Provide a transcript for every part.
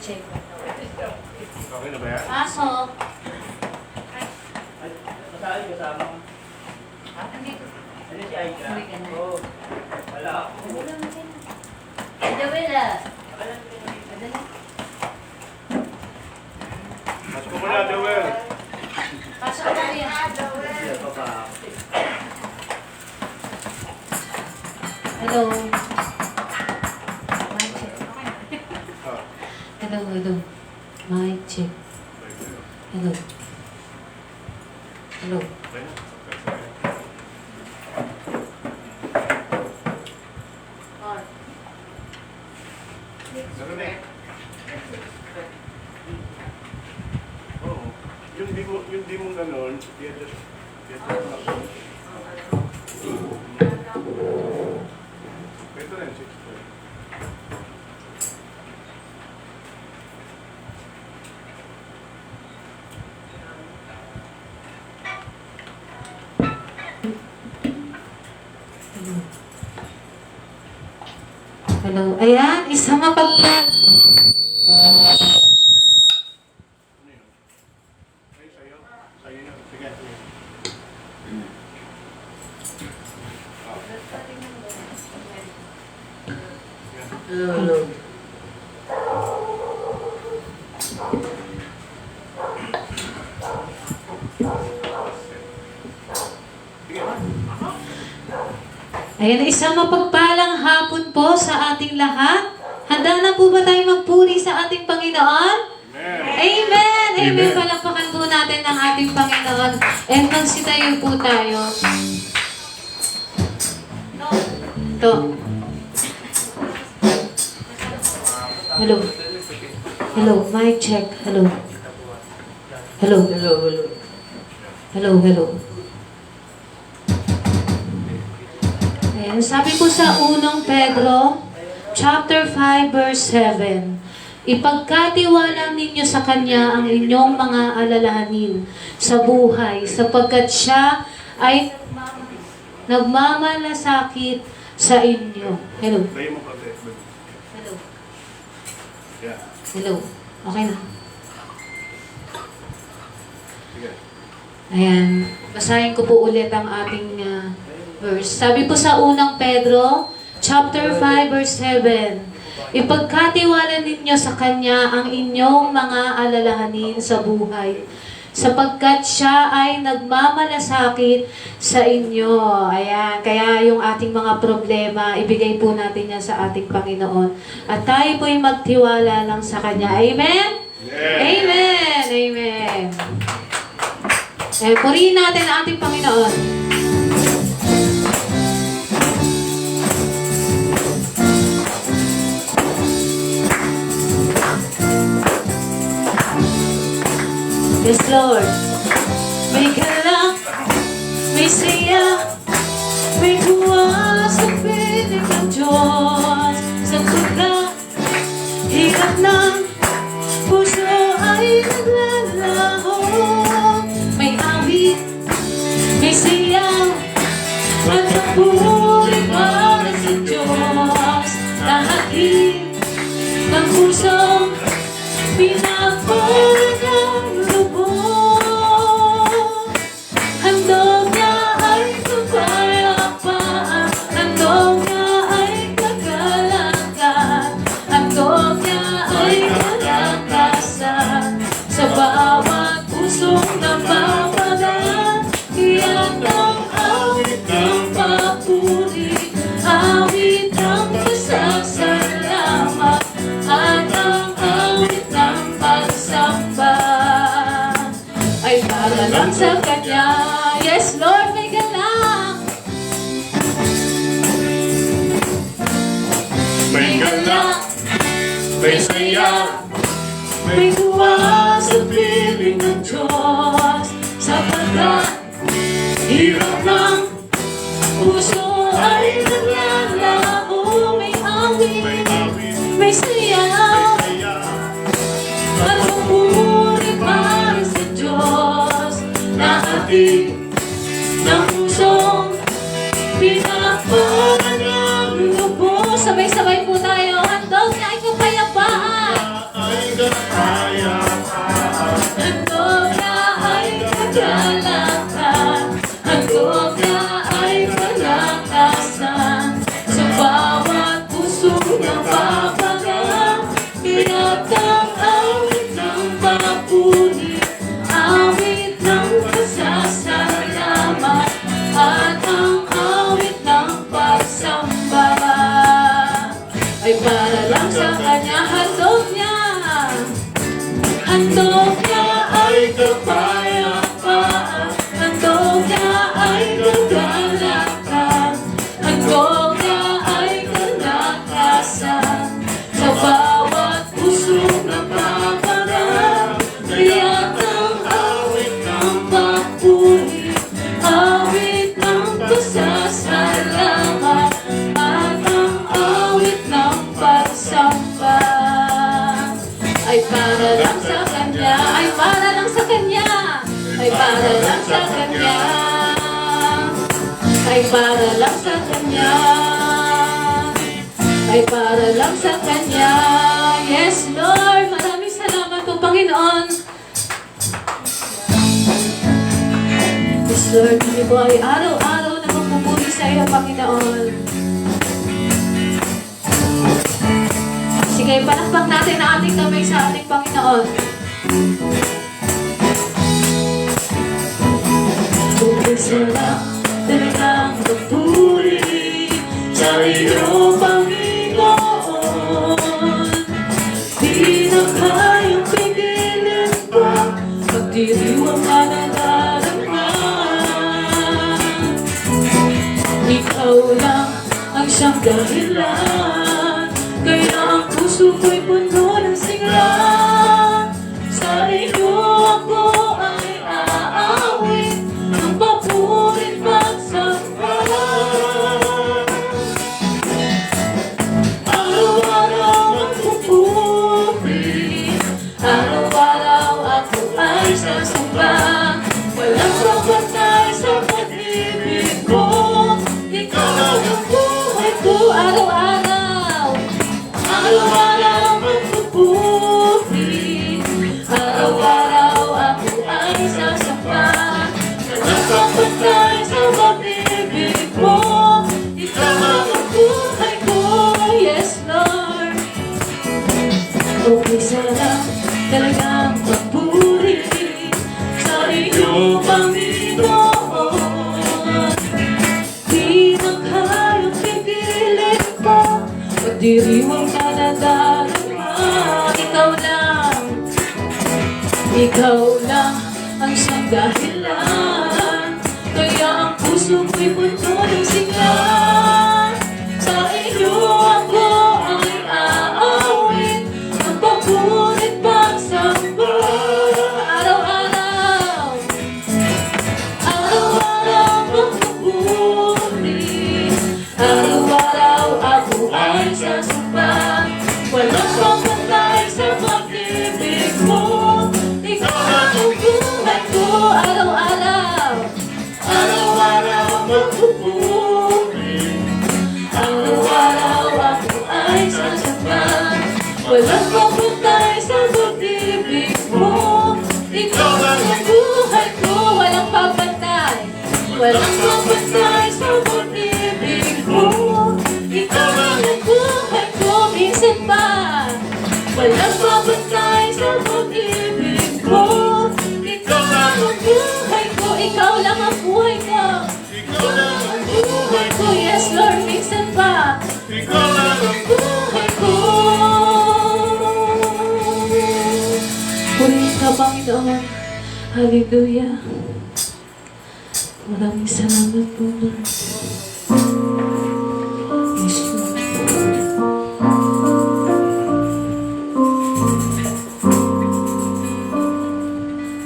check. Okay na ba yan? Pasok. Masali kasama ko. Andito. Ano si Aika? Uwi ka na. Oo. Wala ako. Joel ah. Madali. Pasok mo na, Joel. Pasok ka na yan. Hindi pa pa. Hello. Mic check. Ah, Hello, hello. Mic check. Hello. Hello. okay na. Narinig? Oo. Yung di mo ganon, i-adjust mo ako. Pwede rin, 6 po. Hello. Ayan, isang mapagpag. Ano yun? Ay, sa'yo. Sa'yo na. Sige, sige. Hello, hello. Sige. Ayan, isang mapagpalang hapon po sa ating lahat. Handa na po ba tayo magpuri sa ating Panginoon? Amen. Amen! Amen! Amen. Palakpakan po natin ang ating Panginoon. And magsitayo po tayo. Ito. Hello. Hello. Mic check. Hello. Hello. Hello, hello. Hello, hello. Ayan, sabi ko sa unang Pedro, chapter 5, verse 7, ipagkatiwala ninyo sa Kanya ang inyong mga alalahanin sa buhay, sapagkat Siya ay nagmamalasakit sa inyo. Hello. Tayo mo konti. Hello. Yeah. Hello. Okay na. Sige. Ayan. Basahin ko po ulit ang ating verse. Sabi po sa unang Pedro, chapter 5, verse 7, ipagkatiwala ninyo sa Kanya ang inyong mga alalahanin sa buhay, sapagkat Siya ay nagmamalasakit sa inyo. Ayan. Kaya yung ating mga problema, ibigay po natin yan sa ating Panginoon. At tayo po'y magtiwala lang sa Kanya. Amen? Amen! Amen! Purihin natin ang ating Panginoon. Yes, Lord. May galak, may saya, may tuwa sa piling ng Diyos. Sa pagka, hirap ng puso ay naglalaho. May awit, may siyaw, at papuri para sa Diyos. Lahatin ng pusong pinapuri ng lubos. Handog niya ay kapayapaan, handog niya ay kagalakan, handog niya ay kalakasan. Sa bawat pusong napapagaan, iyan ang awit ng papuri, awit ng pasasalamat, at ang awit ng pagsamba ay para lang sa Kanya. Yes, Lord, may galak. May galak, may saya, May tuwa sa piling ng Diyos, sapagkat hirap ng puso ay naglalao. May may awit, awit, may sayaw, kaya, at pumuri para sa Diyos. Lahatin ng pusong pinapara ng lubos. Sabay-sabay po tayo. Handog niya ay kapayapaan. ay kapayapaan. Handog na ay kagalakan, handog na ay kalakasan, sa bawat puso na papagang, kaya't ang awit ng papuri, awit ng pasasalamat, at ang awit ng pagsamba ay para lang sa kanya. Handog niya ay kapayapaan, handog niya ay kagalakan, handog niya ay kalakasan, sa bawat puso na papagang, kaya't ang awit ng papuri, awit ng pasasalamat, at ang awit ng pagsamba ay para lang sa kanya, ay para lang sa kanya, ay para lang sa kanya, ay para lang sa kanya, ay para lang sa kanya. Yes, Lord, maraming salamat po, Panginoon. Yes, Lord, kami po ay araw-araw na magpupuri sa iyo, Panginoon. Sige, palakpak natin ang ating kamay sa ating Panginoon. Sarap talagang magpuri sa iyo, Panginoon. Di na kayang pigilin pa, pagdiriwang ka na darama. Ikaw lang ang siyang dahilan, kaya ang puso ko'y puno ng sigla. Sa iyo ako ay aawit, ng papurit pagsamba. Araw-araw ang pupuri, araw-araw ako ay sasamba. Walang kapatay sa pag-ibig ko, ikaw lang ang buhay ko. Araw-araw, araw-araw magpupuri, araw-araw ako ay sasamba. Walang kapatay sa pag-ibig mo, ikaw ang buhay ko. Yes, Lord. Okay, sarap talagang magpuri sa iyo, Panginoon. Di na kayang pipilin pa, pagdiriwang ka na darama. Ikaw lang ang siyang dahilan, kaya ang puso ko'y puno ng sigla. Sa iyo ako ay aawit, ang papunit pagsamba. Araw-araw, araw-araw magpupuri, araw-araw ako ay sasamba. Walang kapatay sa pag-ibig mo, ikaw ang buhay ko. Araw-araw, araw-araw magpupuri, araw-araw ako ay sasamba. Walang kapatay sa pag-ibig mo, ikaw ang buhay ko. Walang papatay, walang kapatay sa pag-ibig mo, ikaw ang buhay ko. Minsan pa, walang papatay sa pag-ibig mo, ikaw lang ang buhay ko. Ikaw lang ang buhay ko, ikaw lang ang buhay ko. Yes, Lord, minsan pa, ikaw lang ang buhay ko. Purihin ka, Panginoon. Hallelujah. Maraming salamat po, Lord. Yes, Lord.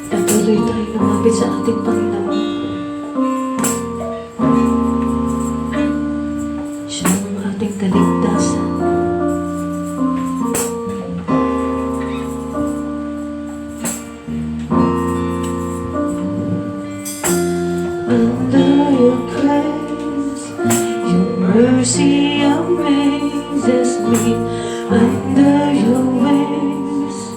Patuloy tayo lumapit sa ating Panginoon. Siya ang ating kaligtasan. Under your grace, your mercy amazes me. Under your wings,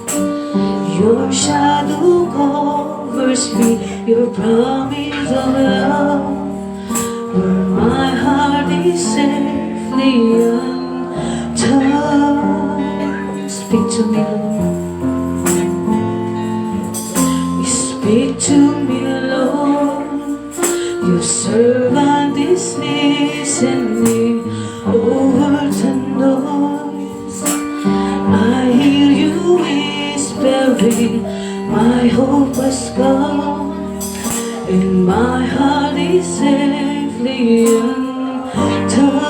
Your shadow covers me, your promise of love, where my heart is safely untouched. Speak to me, Lord. Speak to me, Lord. Your servant is listening over the noise. I hear you whispering, my hope has come, and my heart is safely undone.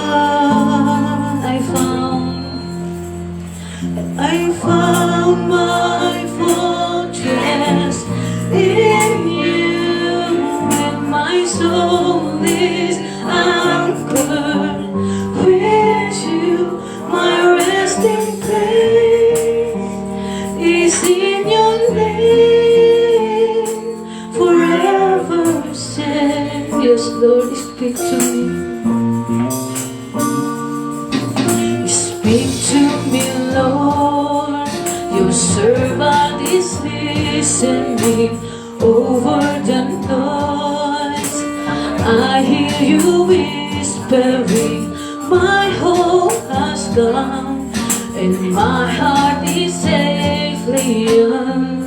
I found my fortress in you, and my soul is anchored with you. My resting place is in your name, forever safe. Yes, Lord, speak to me. Speak to me, Lord. Your servant is listening over the noise. I hear you whispering, my hope has come, and my heart is safely undone.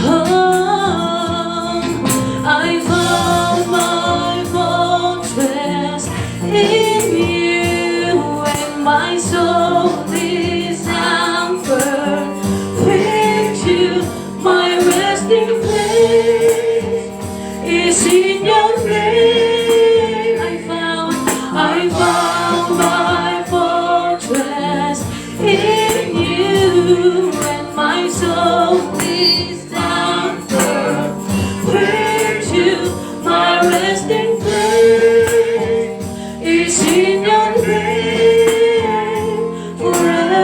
Oh, I found my fortress in you, and my soul is anchored with you. My resting place is in your name. I found my fortress in you, and my soul is anchored with you. My resting place is in your name, forever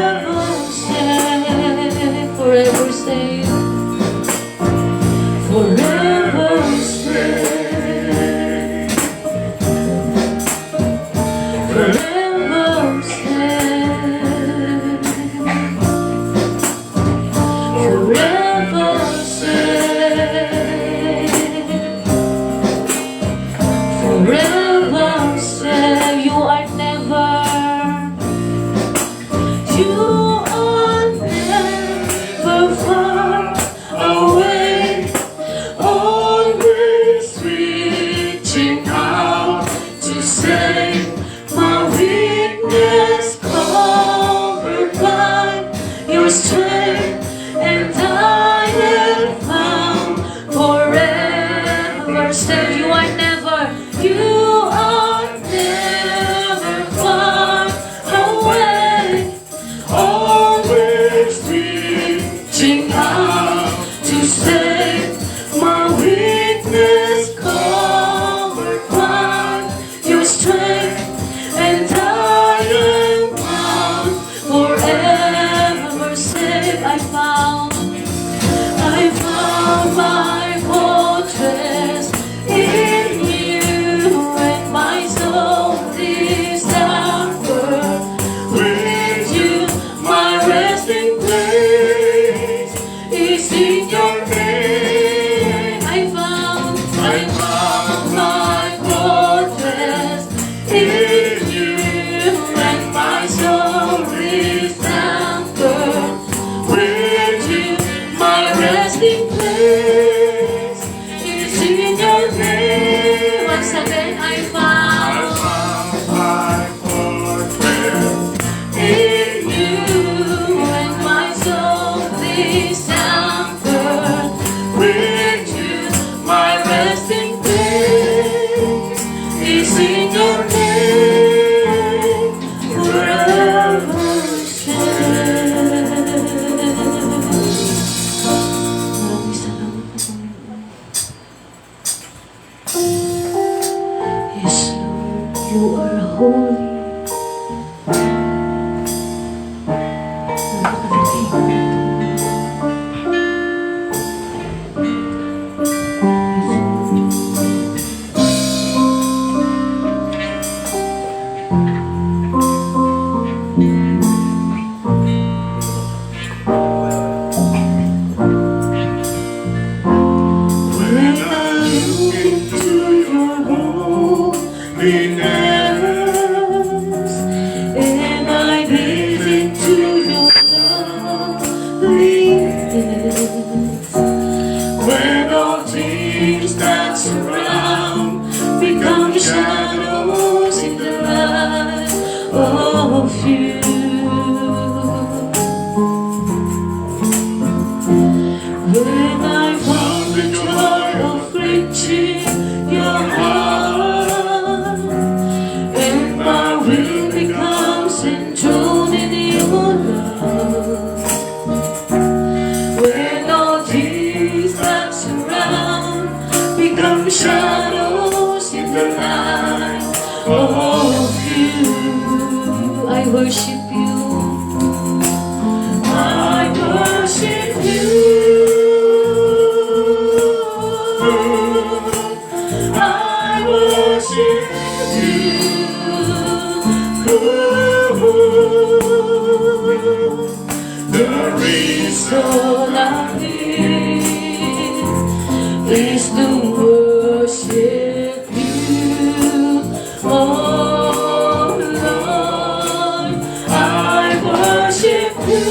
I worship you.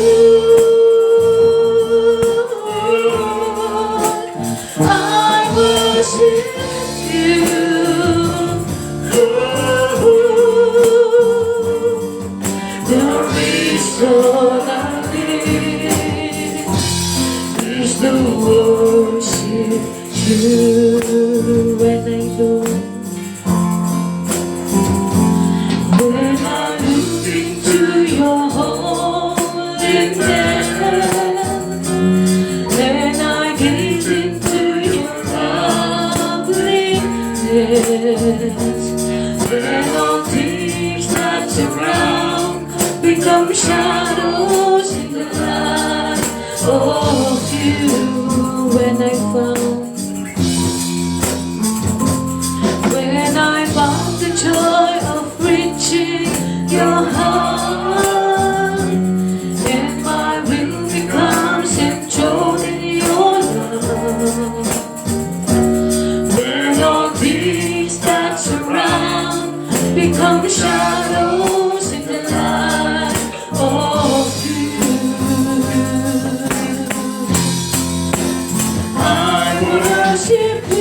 I worship you. The reason I live is to worship you. When I look into your holiness, and I gaze into your loveliness, then all things that surround become shadows in the light of you. When I found the joy of reaching your heart, and my will becomes enthroned in your love. When all things that surround become shadows in the light of you, I worship you.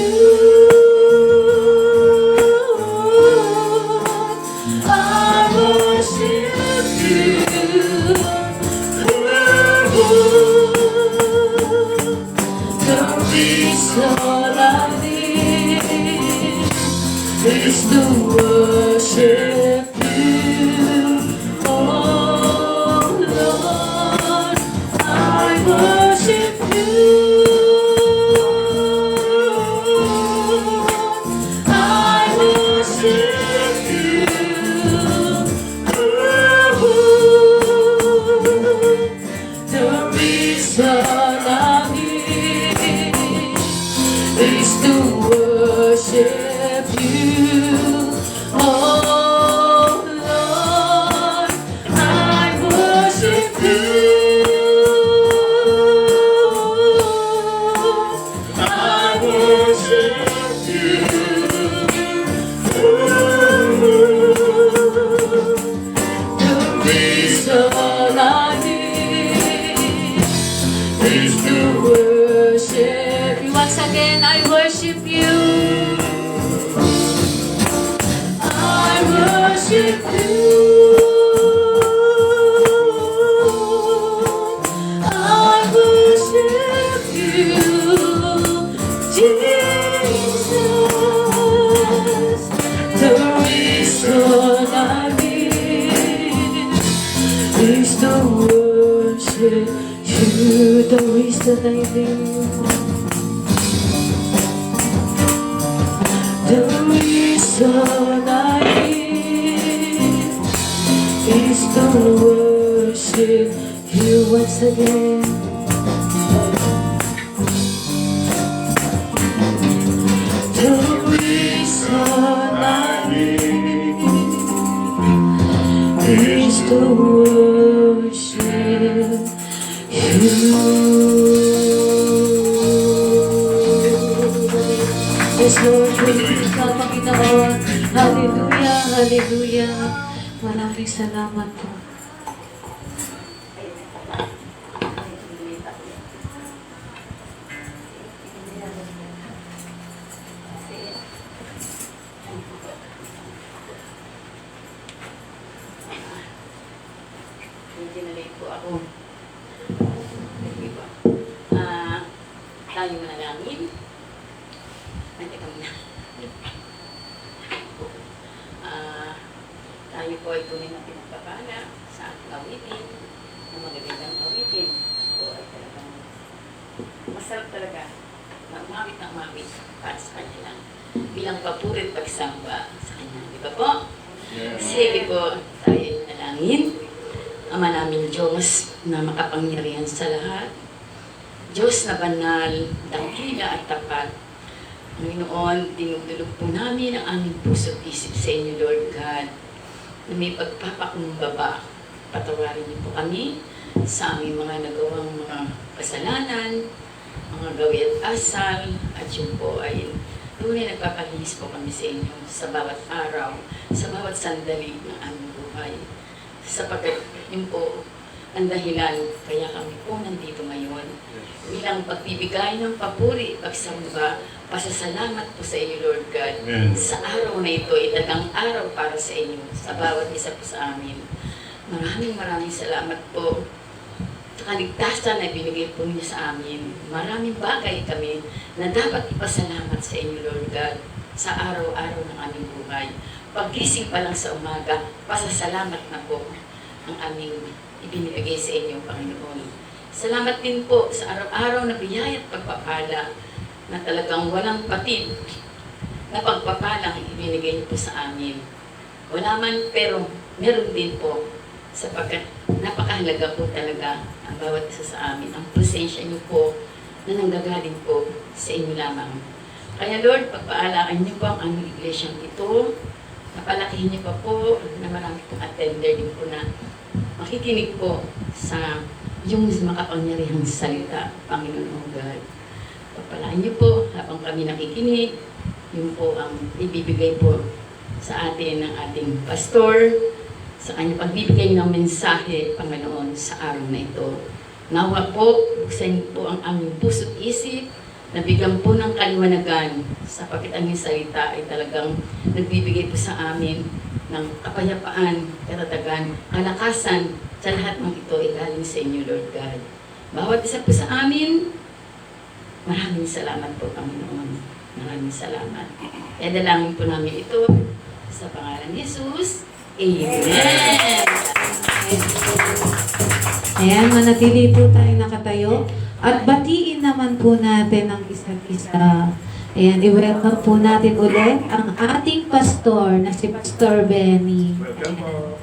All I need is to worship you, oh Lord. I worship you. I worship you. The reason I need is to worship you, oh Lord. I worship you. I worship you. The reason I need is to worship you. Once again, I worship you. I worship you. I worship you, Jesus. The reason I live is to worship you. The reason I live. The reason I live is to worship you once again. The reason I live is to worship you. Yes, Lord, praise ka, Panginoon. Hallelujah, hallelujah. Maraming salamat po. Dinalate po ako. Tayo manalangin. Teka muna. Tayo po ay tunay na pinagpapala sa ating awitin, na magagandang awitin. Ito ay talagang masarap talaga na umawit ng umawit para sa kanya lang. Bilang papurit pagsamba sa kanya. Di ba po? Sige po, tayo ay manalangin. Ama namin Diyos na makapangyarihan sa lahat, Diyos na banal, dakila at tapat, Panginoon, dinudulog po namin ang aming puso at isip sa inyo, Lord God, na may pagpapakumbaba. Patawarin niyo po kami sa aming mga nagawang mga kasalanan, mga gawi at asal, at yun po ay tunay nagpapalinis po kami sa inyo sa bawat araw, sa bawat sandali ng aming buhay. sapagkat yun po ang dahilan kaya kami po nandito ngayon. Bilang pagbibigay ng papuri, pagsamba, pasasalamat po sa iyo, Lord God. Amen. Sa araw na ito, itagang araw para sa inyo, sa bawat isa po sa amin. Maraming salamat po sa kaligtasan na binigay po niyo sa amin. Maraming bagay kami na dapat ipasalamat sa inyo, Lord God, sa araw-araw ng aming buhay. Paggising pa lang sa umaga, pasasalamat na po ang aming ibinibigay sa inyo, Panginoon. Salamat din po sa araw-araw na biyaya at pagpapala na talagang walang patid na pagpapalang ibinigay niyo po sa amin. Wala man, pero meron din po sapagkat napakahalaga po talaga ang bawat isa sa amin. Ang presensya niyo po na nanggagaling po sa inyo lamang. Kaya Lord, pagpaalaan niyo po ang aming iglesyang ito. Napalakihin niyo pa po na marami pong attender din po na makikinig po sa yung makapangyarihang salita, Panginoon God. Pagpalaan niyo po habang kami nakikinig, yun po ang ibibigay po sa atin ng ating pastor, sa kanyang pagbibigay ng mensahe, Panginoon, sa araw na ito. Nawa po, buksan niyo po ang aming puso't isip, nabigyan po ng kaliwanagan, sapagkat ang iyong salita ay talagang nagbibigay po sa amin ng kapayapaan, katatagan, kalakasan, sa lahat ng ito ay galing sa inyo, Lord God. Bawat isa po sa amin, maraming salamat po, Panginoon. Maraming salamat. Kaya dalangin po namin ito sa pangalan ni Jesus. Amen! Ayan, manatili po tayo nakatayo. At batiin naman po natin ang isa't isa. Ayan, i-welcome po natin ulit ang ating pastor na si Pastor Benny. Welcome po.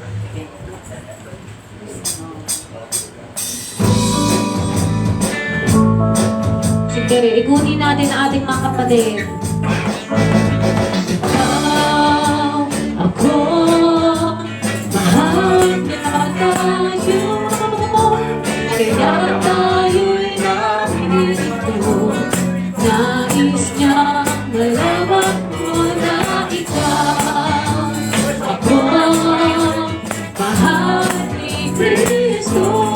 Sige, ikunin natin ang ating mga kapatid. Ako, mahal niya tayo, kaya tayo'y narito. Nais niya malaman mo na ikaw. Ako, mahal ni Kristo,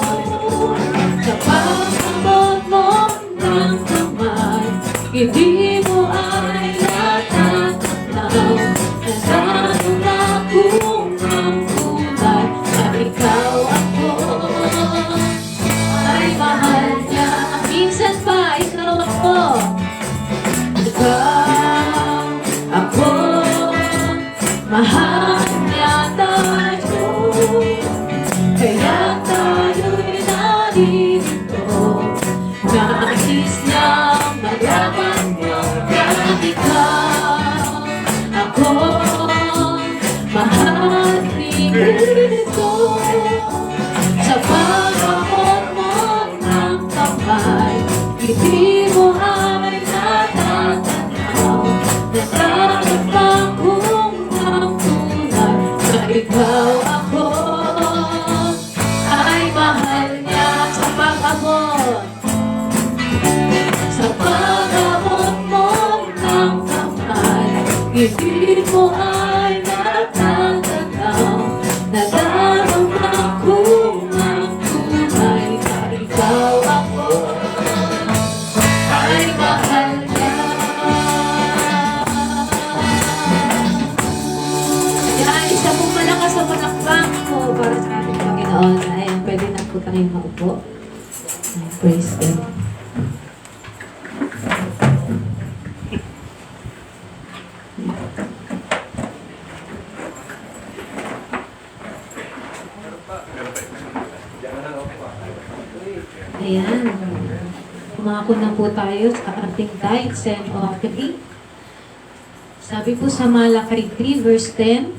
sa pag-abot mo ng kamay, hindi mo ay natatanaw. Natanong na kung ang kulay na ikaw ako ay mahal niya. Minsan pa ikaw ako, ikaw ako, mahal niya tayo, kaya tayo'y narito. Nais niya malaman mo na ikaw ako, mahal ni Kristo. Sa pag-abot mo ng kamay, hindi mo ay natatanaw. Natanong pa kung ang tunay na ikaw ako ay mahal niya. Sa pag-abot, sa pag-abot mo ng kamay, hindi mo ay natatanaw. Natanong na kung ang tunay na ikaw ako ay mahal niya. Yan, isa pong malakas sa palakpak po para sa ating Panginoon. Ayan, pwede na po tayong maupo. Praise God. Ayan. Umako na po tayo sa ating tithes and offering. Sabi po sa Malakay 3 verse 10,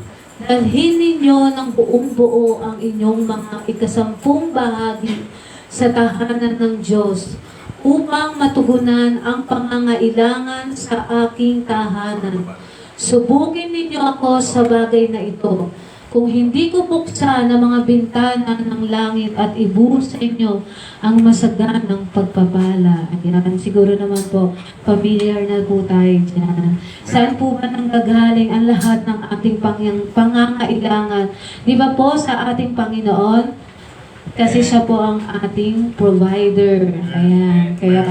dalhin ninyo ng buong buo ang inyong mga ikasampung bahagi sa tahanan ng Diyos upang matugunan ang pangangailangan sa aking tahanan. Subukin ninyo ako sa bagay na ito kung hindi ko buksan ang mga bintana ng langit at ibuhos sa inyo ang masaganang pagpapala. Ayan, siguro naman po, familiar na po tayo dyan. Saan po ba nanggagaling ang lahat ng ating pangangailangan? Di ba po sa ating Panginoon? Kasi siya po ang ating provider. Ayan, kaya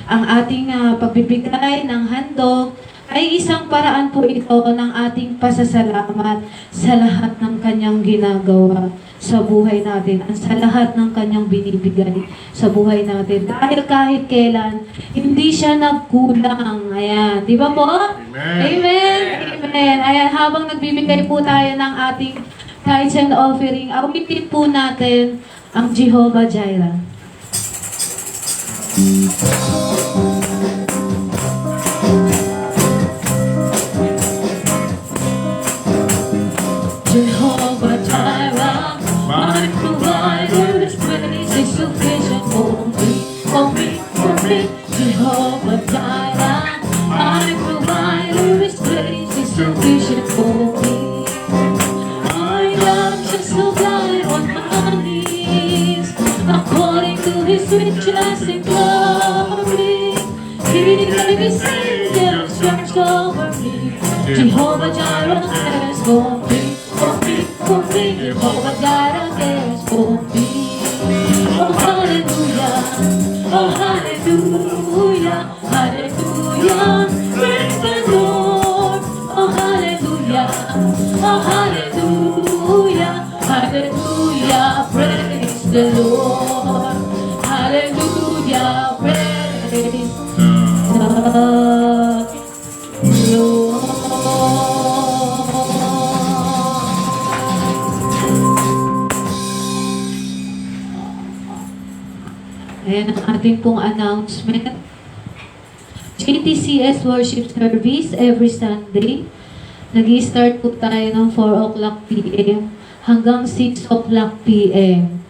ang ating pagbibigay ng handog ay isang paraan po ito ng ating pasasalamat sa lahat ng kanyang ginagawa sa buhay natin at sa lahat ng kanyang binibigay sa buhay natin. Dahil kahit kailan, hindi siya nagkulang. Ayan. Di ba po? Amen. Amen. Amen. Ayan. Habang nagbibigay po tayo ng ating tithes and offering, awitin po natin ang Jehovah Jireh. Jehovah Jireh, my provider, His grace is sufficient for me. Jehovah Jireh, my provider, His grace is sufficient for me. My love shall supply all my needs, according to His riches in glory. He gave His angels charge over me. Jehovah Jireh cares for me. Jehovah Jireh cares for me. Oh hallelujah, oh hallelujah, hallelujah, praise the Lord. Oh hallelujah, oh hallelujah, hallelujah, praise the Lord. Hallelujah, praise the Lord. Ayan ang ating pong announcement. JTCS Worship Service every Sunday. Nag-i-start po tayo ng 4 o'clock p.m. hanggang 6 o'clock p.m.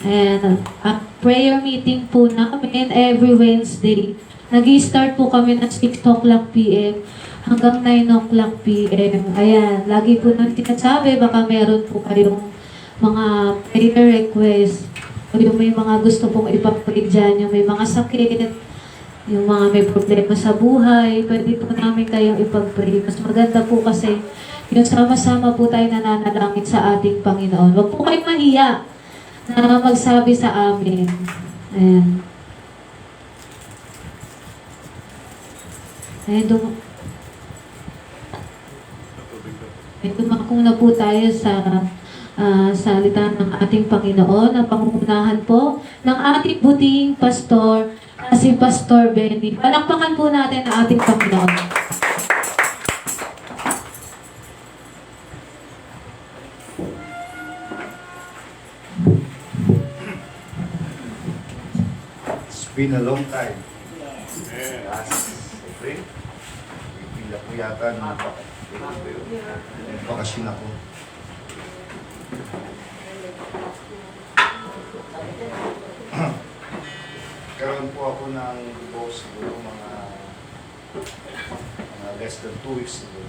And at prayer meeting po namin every Wednesday. Nag-i-start po kami ng 6 o'clock p.m. hanggang 9 o'clock p.m. Ayan, lagi po nang sinasabi, baka meron po kayong mga prayer request. O yung may mga gusto pong ipag-pray dyan, yung may mga sakit, yung mga may problema sa buhay, pwede po namin kayong ipag-pray. Mas maganda po kasi yung sama-sama po tayo nananalangin sa ating Panginoon. Huwag po kayong mahiya na magsabi sa amin. Ayan. Ayan, dumakong na po tayo sa salita ng ating Panginoon, ang pangunahan po ng ating buting pastor, si Pastor Benny. Palakpakan po natin ang ating Panginoon. It's been a long time. Amen. Last April, pila ko yata ng bakasyon ako. Karoon po ako ng divorce siguro mga less than 2 weeks ago.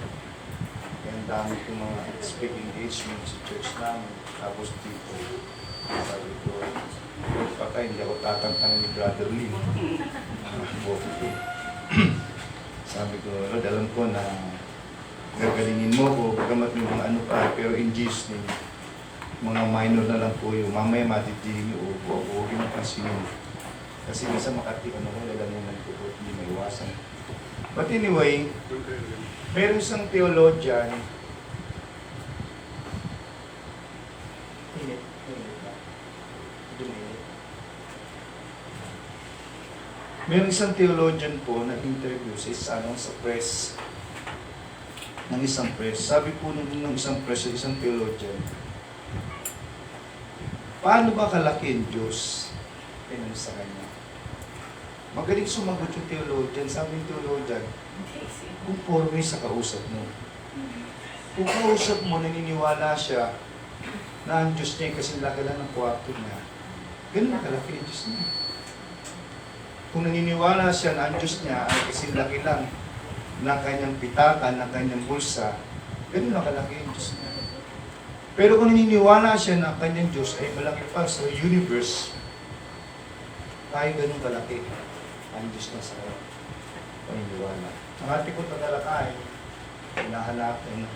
Kaya ang dami kong mga speak engagement sa church namin. Tapos dito, sabi ko, baka hindi ako tatantangan ni Brother Lee. Sabi ko, Lord, alam ko na gagalingin mo ko, bagamat may mga ano pa, pero in Jesus name, mga minor na lang po yung mamaya matitigil niyo o huwag yung pansinin. Kasi minsan Makati, ano ko, lalamunan ko po, hindi may iwasan. But anyway, meron isang theologian, meron isang theologian po na interview sa press, ng isang press. Sabi po ng isang press, isang theologian, paano ba kalaki ang Diyos? Ganun sa kanya. Magaling sumagot yung theologian. Sabi ng theologian, conforme sa kausap mo. Kung kausap mo, naniniwala siya na ang Diyos niya kasi laki lang ng kwarto niya, ganun na kalaki ang Diyos niya. Kung naniniwala siya na ang Diyos niya ay kasi laki lang ng kanyang pitakan, ng kanyang bulsa, ganun na kalaki ang Diyos niya. Pero kung naniniwala siya na ang kanyang Diyos ay malaki pa sa universe, tayo ganun kalaki ang Diyos na sa paniniwala. Ang ating kong tatalakayin, hinahanapin.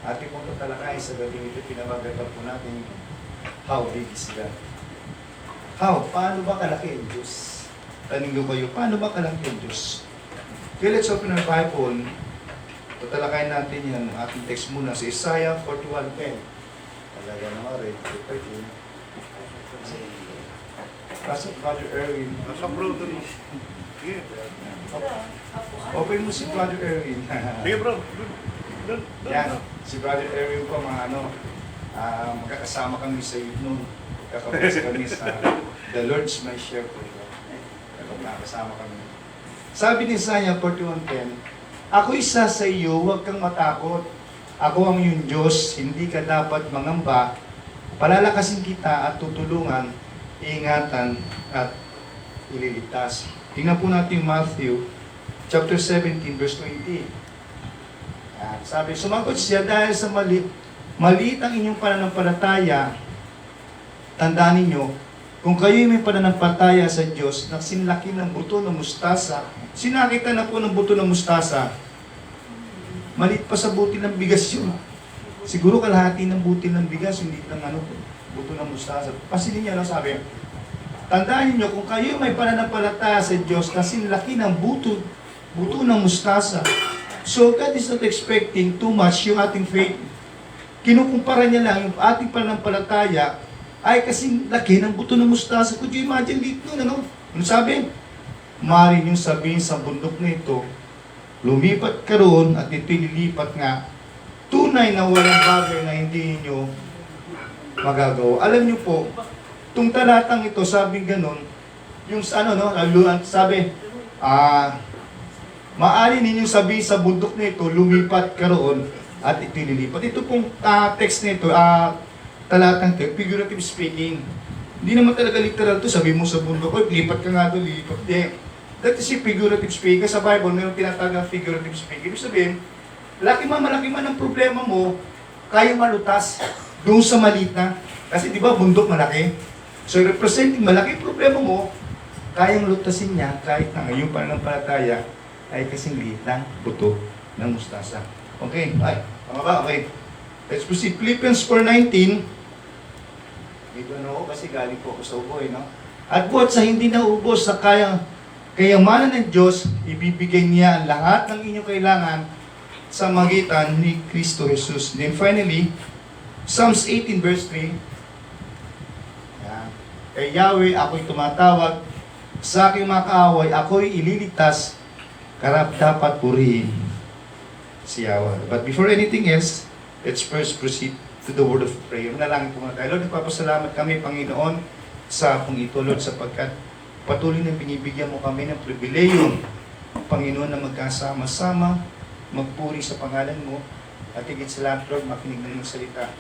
Ating kong tatalakayin sa gabi ito, pinamagalan po natin, how big is God? How? Paano ba kalaki ang Diyos? Tanong kayo, paano ba kalaki ang Diyos? Okay, let's open our Bible. Tatalakayin natin yan, ang ating text muna sa Isaiah 41:10. Talaga naman, read to 13. Pastor Brother Erwin. Nasa bro, doon. Sige. Open mo si Brother Erwin. Sige bro. Doon. Yan, si Brother Erwin po, mga magkakasama kami sa noon. Kakabas kami sa The Lord's My Shepherd. Kakasama kami. Sabi ni Isaiah 41:10, ako isa sa iyo, huwag kang matakot. Ako ang iyong Diyos, hindi ka dapat mangamba. Palalakasin kita at tutulungan, iingatan at ililigtas. Tingnan po natin Matthew chapter 17 verse 20. Yan. Sabi, sumagot siya dahil sa maliit ang inyong pananampalataya. Tandaan ninyo, kung kayo may pananampalataya sa Diyos na sinlaki ng buto ng mustasa, sinakita na po ng buto ng mustasa, maliit pa sa butil ng bigas yun. Siguro kalahati ng butil ng bigas, hindi lang buto ng mustasa. Pasilin niya, sabi, tandaan niyo kung kayo may pananampalataya sa Diyos na sinlaki ng buto ng mustasa. So God is not expecting too much yung ating faith. Kinukumpara niya lang yung ating pananampalataya ay kasing laki ng buto ng mustasa. Could you imagine dito, ano? Ano sabi? Maaari niyong sabihin sa bundok na ito, lumipat ka roon at ito'y lilipat nga. Tunay na walang bagay na hindi niyo magagawa. Alam niyo po, itong talatang ito, sabi ganon, yung sabi, maaari ninyong sabihin sa bundok na ito, lumipat ka roon at ito'y lilipat. Ito pong text na ito, talatang ito, figurative speaking. Hindi naman talaga literal to, sabi mo sa bundok, lipat ka nga doon, lipat. Hindi. That is si figurative speaking. Sa Bible, mayroong tinatawag na figurative speaking. Ibig sabihin, malaki man ang problema mo, kaya malutas doon sa maliit na. Kasi di ba, bundok malaki. So, representing malaki problema mo, kayang lutasin niya kahit na ngayong pananampalataya ay kasing liit ng buto ng mustasa. Okay, ay, tama ba? Okay. Let's proceed. Philippians 4:19. Dito na ako kasi galing po ako sa uboy, no? At buhat sa hindi naubos sa kayamanan ng Diyos, ibibigay niya ang lahat ng inyong kailangan sa magitan ni Kristo Jesus. Then finally, Psalms 18 verse 3. Yan. Kay Yahweh ako'y tumatawag, sa aking mga kaaway ako'y ililigtas, karap dapat purihin si Yahweh. But before anything else, let's first proceed to the word of prayer. Nalangin po muna tayo. Lord, nagpapasalamat kami, Panginoon, sa akong ito, Lord, sapagkat patuloy na binibigyan mo kami ng pribileyo, Panginoon, na magkasama-sama, magpuri sa pangalan mo, at higit sa lahat, Lord, makinig na yung salita.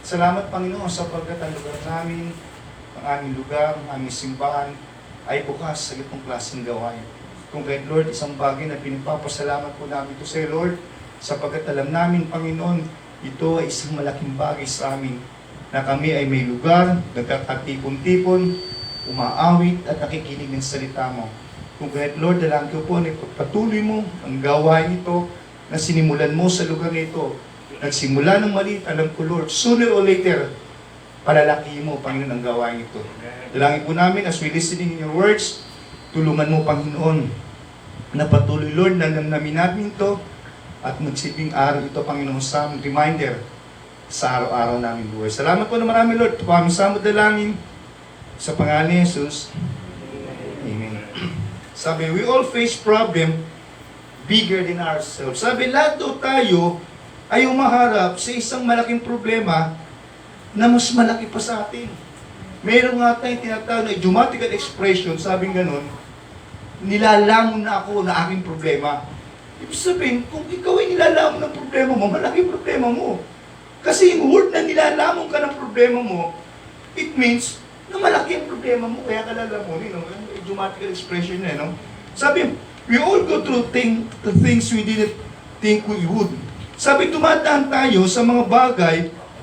Salamat, Panginoon, sapagkat ang lugar namin, ang aming lugar, ang aming simbahan, ay bukas sa itong klaseng gawain. Kung kahit, Lord, isang bagay na pinipapasalamat po namin ito sa Lord, sapagkat alam namin, Panginoon, ito ay isang malaking bagay sa amin, na kami ay may lugar, nagkakatipon-tipon, umaawit at nakikinig ng salita mo. Kung kahit, Lord, dalangin ko po na ipagpatuloy mo ang gawain ito na sinimulan mo sa lugar nito. Nagsimula ng maliit, alam ko, Lord, sooner or later, palalaki mo, Panginoon, ang gawain ito. Dalangin po namin as we listening in your words, tulungan mo, Panginoon, na patuloy, Lord, na namin natin ito at magsibing araw ito, Panginoon, sa reminder sa araw-araw namin buhay. Salamat po na marami, Lord. Kami sa mo dalangin sa pangalan ni Jesus. Amen. Sabi, we all face problem bigger than ourselves. Sabi, lahat daw tayo ay umaharap sa isang malaking problema na mas malaki pa sa atin. Mayroon nga tayong tinatawag na idiomatical expression, sabing ganun, nilalamon na ako na aking problema. Ibig sabihin, kung ikaw ay nilalamon ng problema mo, malaki problema mo. Kasi yung word na nilalamon ka ng problema mo, it means na malaki ang problema mo, kaya ka lalamunin. No? Idiomatical expression na, no? Sabi, we all go through the things we didn't think we would. Sabi, tumataan tayo sa mga bagay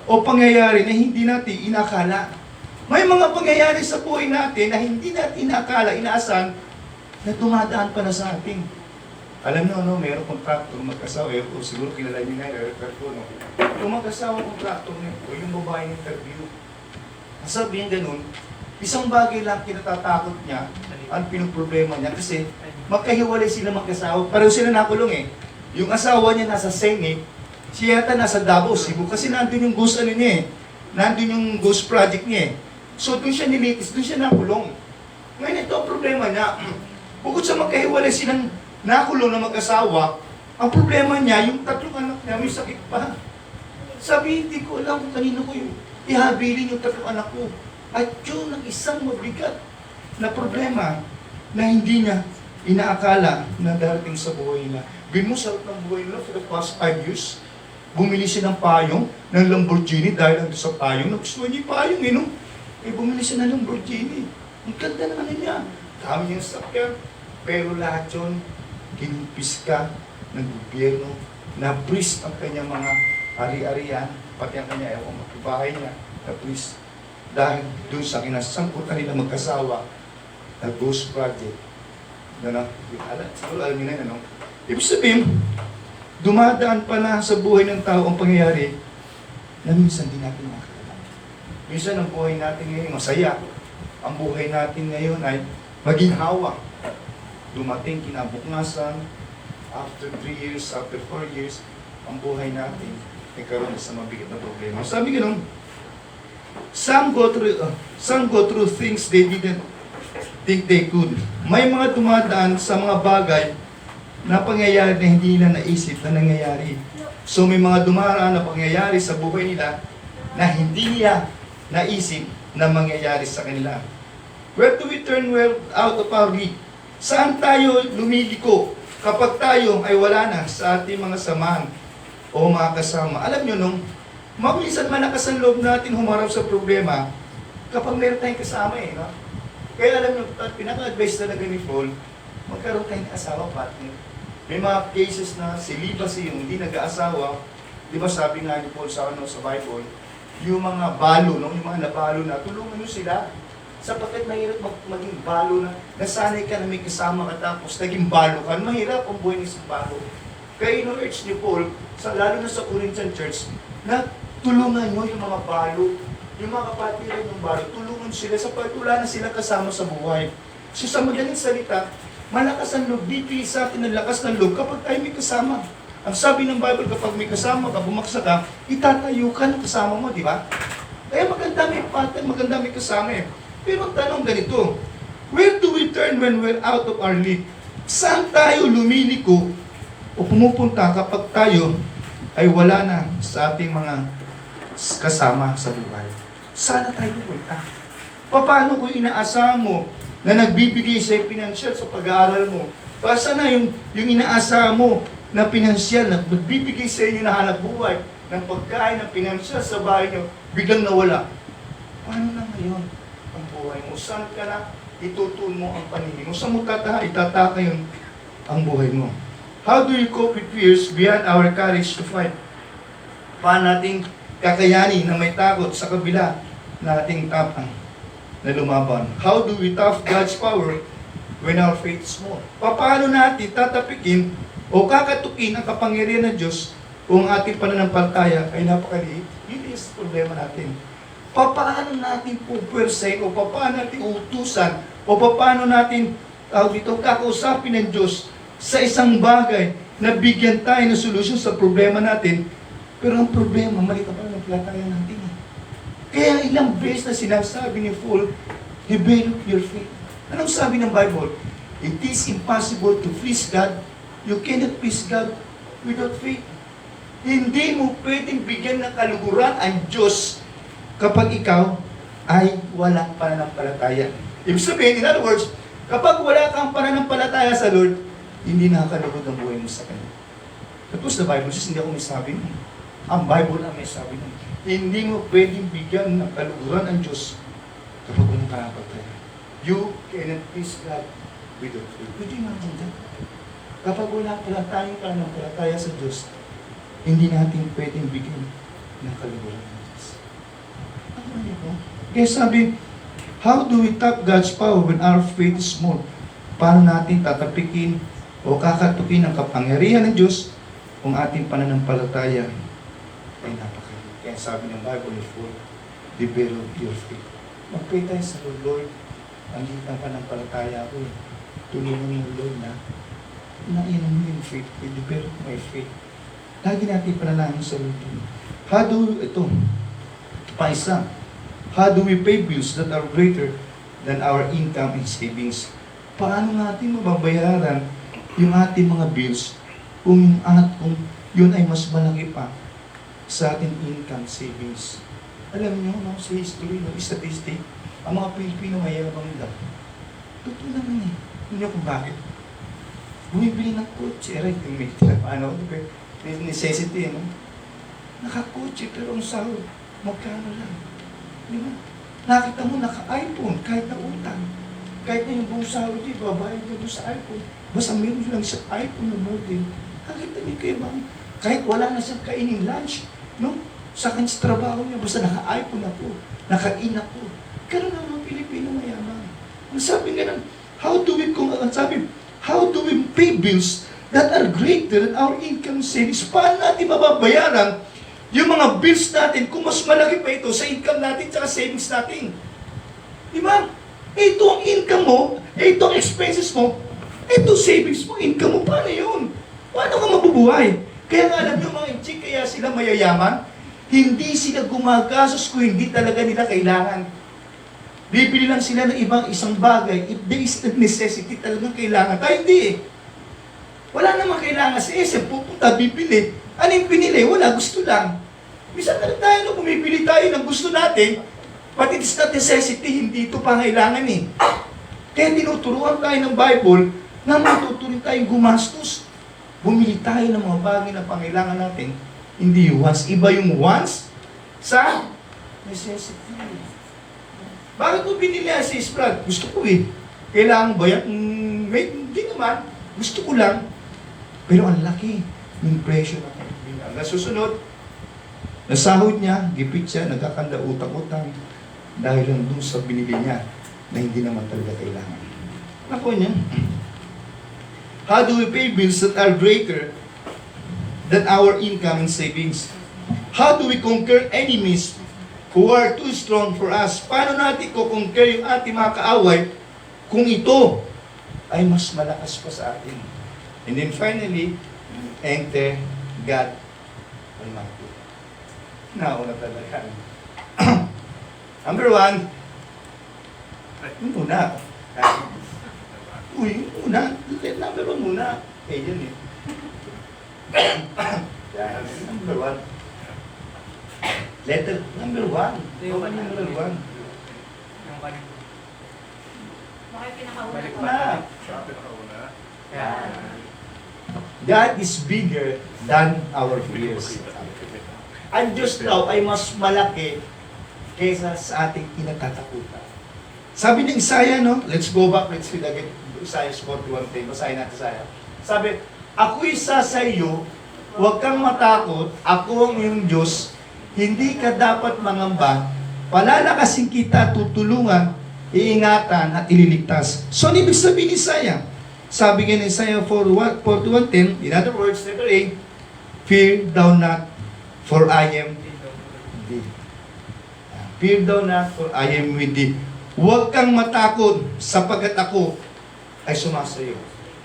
o pangyayari na hindi natin inakala. May mga pangyayari sa buhay natin na hindi natin inakala, inaasahan, na dumadaan pa na sa atin. Alam nyo, no, mayroong kontraktor, mag-asawa, o siguro kilala nyo na, i-refer ko, no? Yung mag-asawa kontraktor niya, o yung babae ng interview. Sabihin ganun, isang bagay lang kinatatakot niya, ang pinoproblema niya, kasi magkahiwalay sila mag-asawa. Pareho sila nakulong eh. Yung asawa niya nasa Sengit, siya yata nasa Davao, Cebu, kasi nandun yung ghost ano niya eh. Nandun yung ghost project niya eh. So doon siya nilitis, doon siya nakulong. Ngayon ito ang problema niya. Bukod sa magkahiwalay silang nakulong na mag-asawa, ang problema niya, yung tatlong anak niya, may sakit pa. Sabi, hindi ko alam kung kanino ko yung ihabilin yung tatlong anak ko. At yun ang isang mabigat na problema na hindi niya inaakala na darating sa buhay nila. Bimusal ng buhay nila for the past 5 years. Bumili siya ng payong, ng Lamborghini dahil nandun sa payong. Nagustuhan niya yung payong, eh, no? Eh, bumili siya ng Lamborghini. Ang ganda naman niya. Dami niyang sakyan. Pero lahat yun, kinumpis ka ng gobyerno, na-bris ang kanyang mga ari-arian, pati ang kanya, ewan, bahay niya, na-bris. Dahil doon sa kinasangkutan nila mag-asawa, na ghost project, na siguro alam niyo na, no? Ibig sabihin, dumadaan pala sa buhay ng tao ang pangyayari na minsan di natin makakala. Minsan ang buhay natin ngayon masaya. Ang buhay natin ngayon ay maginhawa. Dumating kinabukasan, after 3 years, after 4 years, ang buhay natin ay karoon na sa mabigat na problema. Sabi ganun, some go through things they didn't think they could. May mga dumadaan sa mga bagay na pangyayari na hindi nila naisip na nangyayari. So may mga dumaraan na pangyayari sa buhay nila na hindi nila naisip na mangyayari sa kanila. Where do we turn well out of our league? Saan tayo lumiliko kapag tayo ay wala na sa ating mga samahan o mga kasama? Alam nyo, nung mabilisan malakas ang loob natin humarap sa problema kapag meron tayong kasama eh. No? Kaya alam nyo, pinaka-advise talaga ni Paul, magkaroon tayong asawa partner. May mga cases na celibacy, yung hindi nag-aasawa, di ba sabi nga ni Paul sa Bible, yung mga balo, no? Yung mga nabalo na, tulungan nyo sila. Sapagkat mahirap maging balo na, nasanay ka na may kasama ka tapos naging balo ka, mahirap ang buhay ng isang balo. Kaya ino-urge ni Paul, lalo na sa Corinthian Church, na tulungan nyo yung mga balo, yung mga kapatiran ng balo, tulungan sila sapagkat wala na sila kasama sa buhay. So sa madaling salita, malakas ang loob, bibigay sa atin ang lakas ng loob kapag tayo may kasama. Ang sabi ng Bible, kapag may kasama ka, bumaksa ka, itatayo ka ng kasama mo, di ba? Kaya maganda may pattern, maganda may kasama eh. Pero ang tanong ganito, where do we turn when we're out of our league? Saan tayo lumiliko o pumupunta kapag tayo ay wala na sa ating mga kasama sa buhay? Sana tayo pupunta. Paano kung inaasahan mo na nagbibigay sa pinansyal sa pag-aaral mo? Sana yung inaasahan mo na pinansyal na magbibigay sa inyo na hanap buhay, ng pagkain, ng pinansyal sa bahay nyo, biglang nawala. Paano na ngayon ang buhay mo? Saan ka na itutun mo ang paningin mo? Saan mo itataka yun ang buhay mo? How do you cope with fears beyond our courage to fight? Paano natin kakayanin na may takot sa kabila na ating tapang na lumaban? How do we tough God's power when our faith is small? Paano natin tatapikin o kakatukin ang kapangyarihan ng Diyos kung ating pananampalataya ay napakaliit? Yun is problema natin. Paano natin pupwersahin o paano natin utusan o paano natin kakausapin ng Diyos sa isang bagay na bigyan tayo ng solusyon sa problema natin, pero ang problema, mali ka pa ng palataya natin. Kaya ilang beses na sinasabi ni Paul, develop your faith. Anong sabi ng Bible? It is impossible to please God. You cannot please God without faith. Hindi mo pwedeng bigyan ng kaluguran ang Diyos kapag ikaw ay walang pananampalataya. Ibig sabihin, in other words, kapag wala kang pananampalataya sa Lord, hindi nakakalugod ang buhay mo sa Kanya. Tapos the Bible says, hindi ako may sabi nun. Ang Bible ang may sabi nun. Hindi mo pwedeng bigyan ng kaluguran ang Diyos kapag walang pananampalataya. You cannot please God without faith. Pwede mo natin. Kapag wala tayong pananampalataya sa Diyos, hindi natin pwedeng bigyan ng kaluguran ng Diyos. Kaya sabi, how do we tap God's power when our faith is small? Paano natin tatapikin o kakatukin ang kapangyarihan ng Diyos kung ating pananampalataya ay napakaliit? Kaya sabi ng Bible is full, develop your faith. Mag-pray tayo sa Lord, ang liit ng pananampalataya ko. Tulungan mo Lord na nainom mo yung faith ko, develop my faith. Lagi natin panalangin sa Lord. How do, ito, pa isa, how do we pay bills that are greater than our income and savings? Paano natin mababayaran yung ating mga bills kung yun ay mas malaki pa sa ating income savings? Alam niyo, no, sa history, no, statistic, ang mga Pilipino mayabang lang. Totoo naman eh. Hindi niyo kung bakit. Bumibili ng kotse, right? Necessity, no? Naka-kotse, pero ang sahod, magkano lang. Di ba? Nakita mo, naka-iPhone, kahit na utang. Kahit na yung buong sahod niya, babayad niya doon sa iPhone. Basta meron lang sa iPhone na model. Nakita niyo kayo ba? Kahit wala na siyang kainin lunch, no? Sa kanya sa trabaho niya, basta naka-iPhone ako, naka-in ako. Ganun ang mga Pilipino mayaman. Ang sabi nga ng, how do we pay bills that are greater than our income savings? Paano natin mababayaran yung mga bills natin kung mas malaki pa ito sa income natin at savings natin? Di ba? Ito ang income mo, ito ang expenses mo, ito savings mo, income mo. Paano yun? Paano ka mabubuhay? Kaya nga alam nyo mga inchik, kaya sila mayayaman, hindi sila gumagastos kung hindi talaga nila kailangan. Bibili lang sila ng isang bagay if there is a necessity, talagang kailangan. Tayo hindi eh. Wala namang kailangan sa SM, pupunta, bibili. Ano yung pinili? Wala, gusto lang. Minsan na tayo, no, bumibili tayo ng gusto natin, but it is not necessity, hindi ito pangailangan eh. Kaya tinuturuan tayo ng Bible na matutuloy tayong gumastos. Bumili tayo ng mga bagay na pangailangan natin, hindi wants. Iba yung wants sa necessity. Bakit mo binili si Sprad? Gusto ko eh. Kailangan ba yan? Hindi naman. Gusto ko lang. Pero ang laki ng presyo na bilang. Nasusunod, nasahod niya, gipit siya, nagkakanda utang-utang dahil lang dun sa binili niya na hindi naman talaga kailangan. Ako niya, how do we pay bills that are greater than our income and savings? How do we conquer enemies who are too strong for us? Paano natin ko-conquer yung ating mga kaaway kung ito ay mas malakas pa sa atin? And then finally, enter God Almighty. Nauna talaga. Number one, yung una. Uy, yung una. Number one muna. Eh, yun eh. Number one. Letter number one. Roman number one. Balik Na. Siya pinakauna. God is bigger than our fears. Ang Diyos daw ay mas malaki kaysa sa ating kinatatakutan. Sabi ng Isaiah, no? Let's go back, let's read again. Isaiah 41:10. Basahin natin Isaiah. Sabi, ako isa sa iyo, huwag kang matakot, ako ang iyong Diyos, hindi ka dapat mangamba, palalakasin kita, tutulungan, iingatan at ililigtas. So, ano ibig sabihin ni Isaiah? Sabi nga ni Isaiah 41:10, in other words, letter A, fear thou not, for I am thee. Fear thou not, for I am with thee. Huwag kang matakot, sapagkat ako ay sumasayo.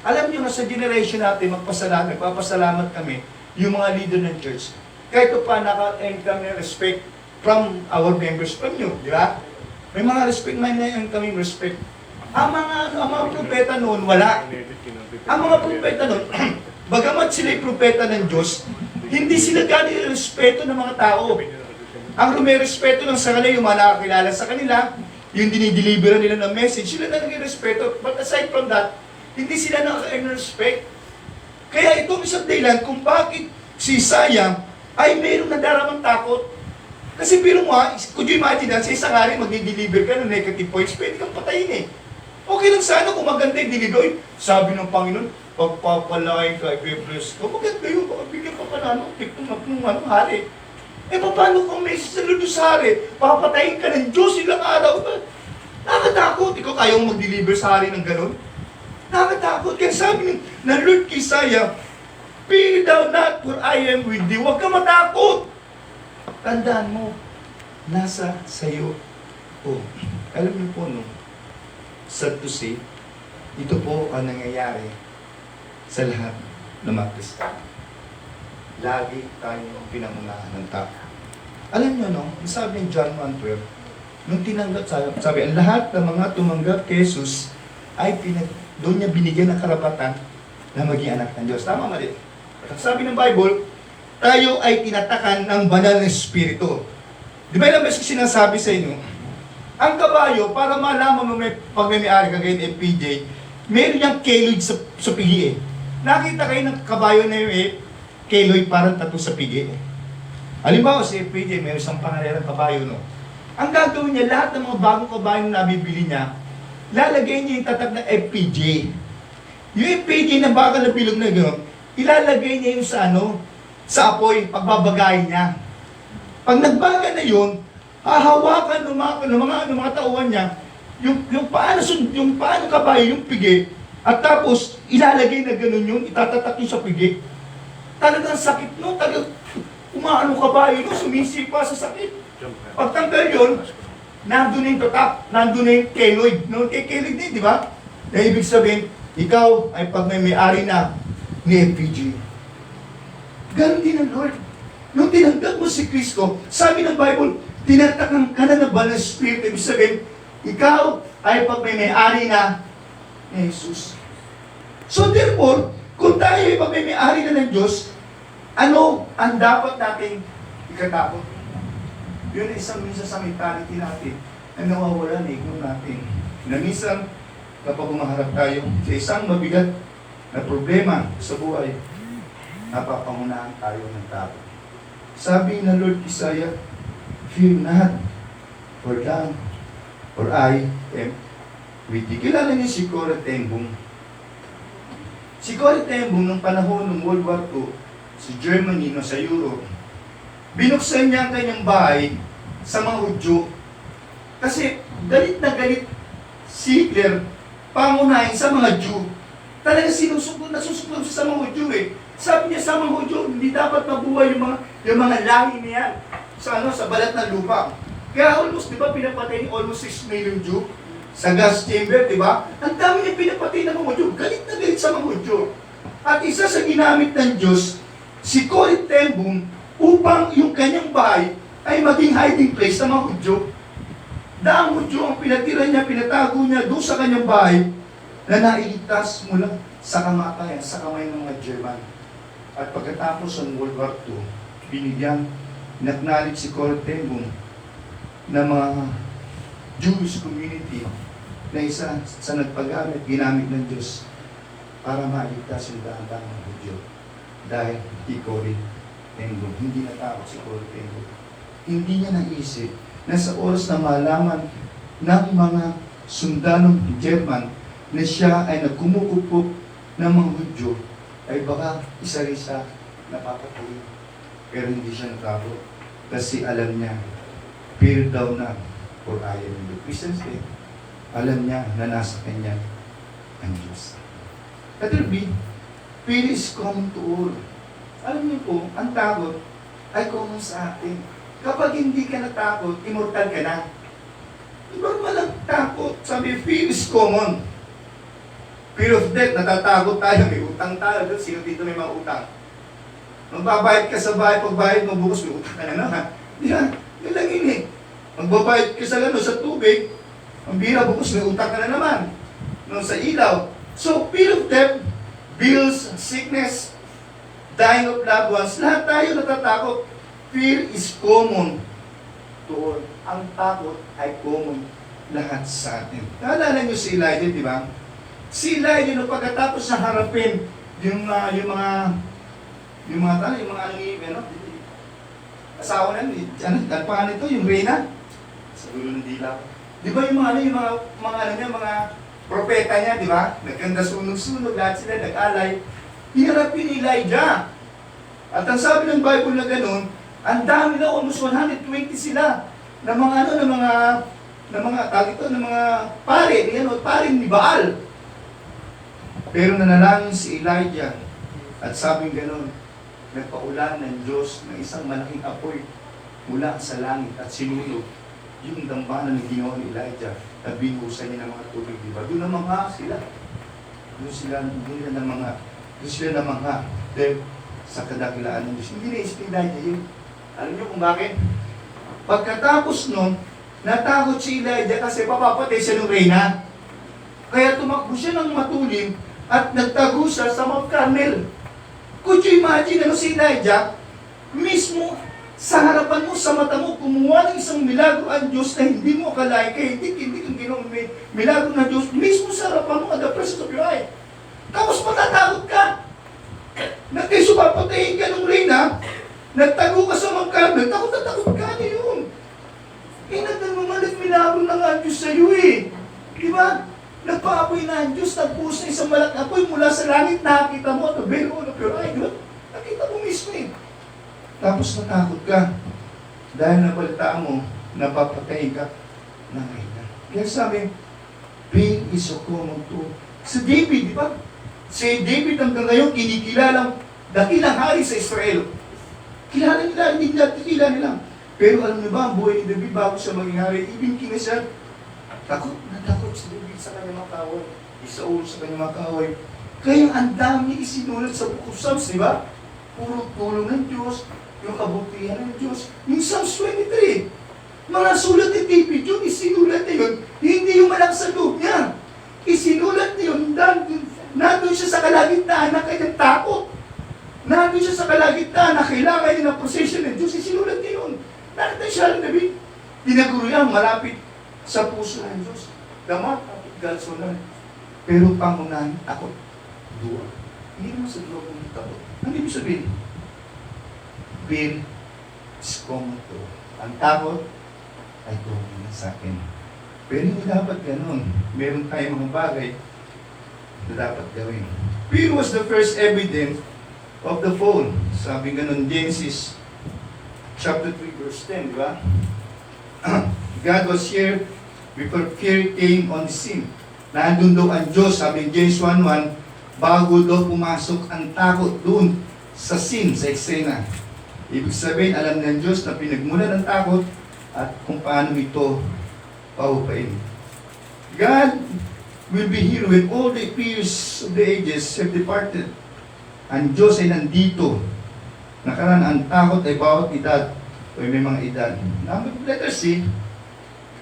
Alam niyo na sa generation natin, magpapasalamat kami, yung mga leader ng church. Kahit pa naka-end kami respect from our members, from you, di ba? May mga respect, may kami respect. Ang mga propeta noon, wala. Ang mga propeta noon, bagamat sila'y propeta ng Diyos, hindi sila gani respeto ng mga tao. Ang rumerespeto lang sa kanila, yung mga nakakilala sa kanila, yung dinideliveran nila ng message, sila na nag-respeto. But aside from that, hindi sila nakaka-earn respect. Kaya itong isang dahilan kung bakit si Isaiah ay mayroong nadaramang takot. Kasi pero mo, could you imagine that sa isang hari mag-deliver ka ng negative points, pwede kang patayin eh. Okay lang sana kung maganda yung delivery. Sabi ng Panginoon, pagpapalain ka, i-bless ka. Maganda yun, baka bigyan ka pa na, ano, hari. paano kung may sa Ludusari? Papatayin ka ng Diyos ilang araw? Nakakatakot. Ikaw kaya mong mag-deliver sa hari ng gano'n? Nakakatakot. Kaya sabi ng Lord kay Isaiah, "Fear thou not, for I am with thee." Huwag ka matakot. Tandaan mo, nasa sayo. Oh, alam niyo po, no? Sad to say, ito po ang nangyayari sa lahat ng mga Kristiyano. Lagi tayong pinangunahan ng tao. Alam niyo, no? Sabi ng John 1:12, nung tinanggap, sabi, ang lahat ng mga tumanggap kay Jesus ay doon niya binigyan ng karapatan na maging anak ng Diyos. Tama mali? Sabi ng Bible, tayo ay tinatakan ng banal na Espiritu. Di ba ilang beses ko sinasabi sa inyo, ang kabayo, para malaman mo pag may ari ka ngayon, FPJ, meron niyang keloid sa pigi eh. Nakita kayo ng kabayo na yung keloid parang tattoo sa pigi eh. Halimbawa si FPJ, meron isang pangalan ng kabayo, no? Ang gagawin niya, lahat ng mga bagong kabayo na nabibili niya, lalagay niya yung tatak ng FPJ. Yung FPJ na bakal na bilog na gano'n, ilalagay niya yung sa apoy, pagbabagayin niya. Pag nagbaga na yun, hahawakan ng mga tauhan niya, yung paano kabayo, yung pigi, at tapos ilalagay na gano'n yun, itatatak yun sa pigi. Talagang sakit no, talagang umaano kabayo no, sumisipa sa sakit. Pagtanggal yun, nandun na yung tatak, nandun na yung keloid. No? Keloid din, di ba? Na ibig sabihin, ikaw ay pag may-ari na ni FPG. Ganon din ang Lord. Nung tinanggap mo si Kristo, sabi ng Bible, tinatakang ka na ng banal na Spirit. Ibig sabihin, ikaw ay pag may-ari na ni Jesus. So therefore, kung tayo ay pag may-ari na ng Diyos, ano ang dapat nating ikatakot? Yun ay isang minsan sa mentality natin na nawawala na ikon natin. Na minsan, kapag umaharap tayo sa isang mabigat na problema sa buhay, napapangunahan tayo ng tao. Sabi ng Lord Isaiah, "Fear not, for I am with thee." Kilala niyo si Corrie ten Boom. Si Corrie ten Boom, nung panahon ng World War II, sa Germany, no, sa Europe, binuksan niya ang kanyang bahay sa mga Hudyo. Kasi galit na galit si Hitler pangunahin sa mga Jew. Talaga nasusuklog siya sa mga Hudyo eh. Sabi niya sa mga Hudyo, hindi dapat mabuhay yung mga lahi niya sa balat ng lupa. Kaya almost, di ba, pinapatay ni almost 6 million Jew sa gas chamber, di ba? Ang dami niya pinapatay ng mga Hudyo. Galit na galit sa mga Hudyo. At isa sa ginamit ng Diyos, si Corrie ten Boom, upang yung kanyang bahay ay maging hiding place ng mga Hudyo. Daang Hudyo ang pinatira niya, pinatago niya doon sa kanyang bahay na nailigtas mula sa kamatayan, sa kamay ng mga German. At pagkatapos ng World War II, binigyan, in-acknowledge si Corrie ten Boom na mga Jewish community na isa sa nagpagamit, ginamit ng Diyos para mailigtas yung daan-daan ng Hudyo. Dahil kay Corrie ten Boom, hindi natakot si Corrie ten Boom. Hindi niya naisip na sa oras na malaman ng mga sundanong German na siya ay nagkumukupok ng mga Hudyo, ay baka isa rin siya napapatuloy. Pero hindi siya natakot. Kasi alam niya, fear thou not, for I am with thee. Christians din, alam niya na nasa kanya ang Diyos. Letter B, fear is common to all. Alam niyo po, ang takot ay common sa atin. Kapag hindi ka natakot, immortal ka na. Normal ang takot. Sabi, fear is common. Fear of death, natatakot tayo, may utang tayo. Sino dito may mga utang? Magbabayad ka sa bahay, pagbayad mo bukas, may utang ka na naman. Yan, yun lang yun eh. Magbabayad ka sa tubig, ang bira bukas, may utang ka na naman. No, sa ilaw. So, fear of death, bills, sickness, dying of loved ones, lahat tayo natatakot. Fear is common to all. Ang takot ay common lahat sa atin. Naalala niyo si Elijah, di ba? Si Elijah, no, pagkatapos na harapin yung mga asawa na, ang pangalan ito, yung Reyna, sa dulo ng dila. Di ba yung mga propeta niya, di ba? Nagkanda sunog-sunog, lahat sila nag-alay. Hinarapin ni Elijah. At ang sabi ng Bible na gano'n, Ang dami na, almost 120 sila ng mga ano, ng mga tawag ito, ng mga pare, pare ni Baal. Pero nanalangin si Elijah at sabing ganon, nagpaulan ng Diyos ng isang malaking apoy mula sa langit at sinulog yung dambana ng ginawa ni Elijah at binuhusan niya ng mga tubig, di ba? Doon namangha sila. Doon sila namangha. Dahil sa kadakilaan ng Diyos. Hindi naisip ni Elijah yun. Alam niyo kung bakit? Pagkatapos nun, natakot si Elijah kasi papapatay siya ng reyna. Kaya tumakbo siya ng matulim at nagtago siya sa Mount Carmel. Could you imagine si Elijah, mismo sa harapan mo, sa mata mo, kumuha ng isang milagro ang Diyos na hindi mo akalain, kaya hindi kang ginawang milagro ng Diyos, mismo sa harapan mo at the presence of your eye. Tapos matatakot ka. Nagkaiso papatayin ka ng reyna, nagtago ka sa Mount Carmel, takot na takot ka na yun. Nagmamalit milagro ng ang Diyos sa iyo eh. Di ba? Nagpaapoy na ang Diyos, nagpuso na isang malaking apoy mula sa langit, nakakita mo at the very of your eye. Nakita mo mismo eh. Tapos natakot ka dahil nabalitaan mo, napapatayin ka ng reyna. Kaya sabi, pain is so common to. Si David, di ba? Si David hanggang ngayon, kinikilalang dakilang hari sa Israel. Kilala nila, hindi nila kilala nila. Pero alam niyo ba, ang buhay ni David bago siya maging hari, ibig kina siya, natakot si David sa kanyang mga kaaway. Isaul sa kanyang mga kaaway. Kaya ang dami isinulat sa Book of Psalms, di ba? Puro tulong ng Diyos, yung kabutihan ng Diyos. Yung Psalms 23, mga sulat ni David yun, isinulat niya yun, hindi yung malak sa loob niya. Isinulat niya yun, nandun siya sa kalagitnaan na kanyang takot. Nandun siya sa kalagitnaan na kailangan niya ng procession ng Diyos, isinulat niya yun. Nakita siya ng David, tinaguro yan, malapit sa puso ng Diyos. Damat, kapit galsonan. Pero pangunahin, takot. Dua. Hindi naman sa duwa kong takot. Ano ibig sabihin? Fear is common to. Ang takot ay common na sa akin. Pero hindi dapat ganun. Meron tayong mga bagay na dapat gawin. Fear was the first evidence of the fall. Sabi ganun, Genesis chapter 3 verse 10, di ba? God was here before fear came on the scene. Nandun daw ang Diyos, sabi James 1:1, bago daw pumasok ang takot doon sa scene, sa eksena. Ibig sabihin, alam ng Diyos na pinagmulan ng takot at kung paano ito paupain. God will be here when all the fears of the ages have departed. Ang Diyos ay nandito. Nakaraan ang takot ay bawat edad o may mga edad. Letter C,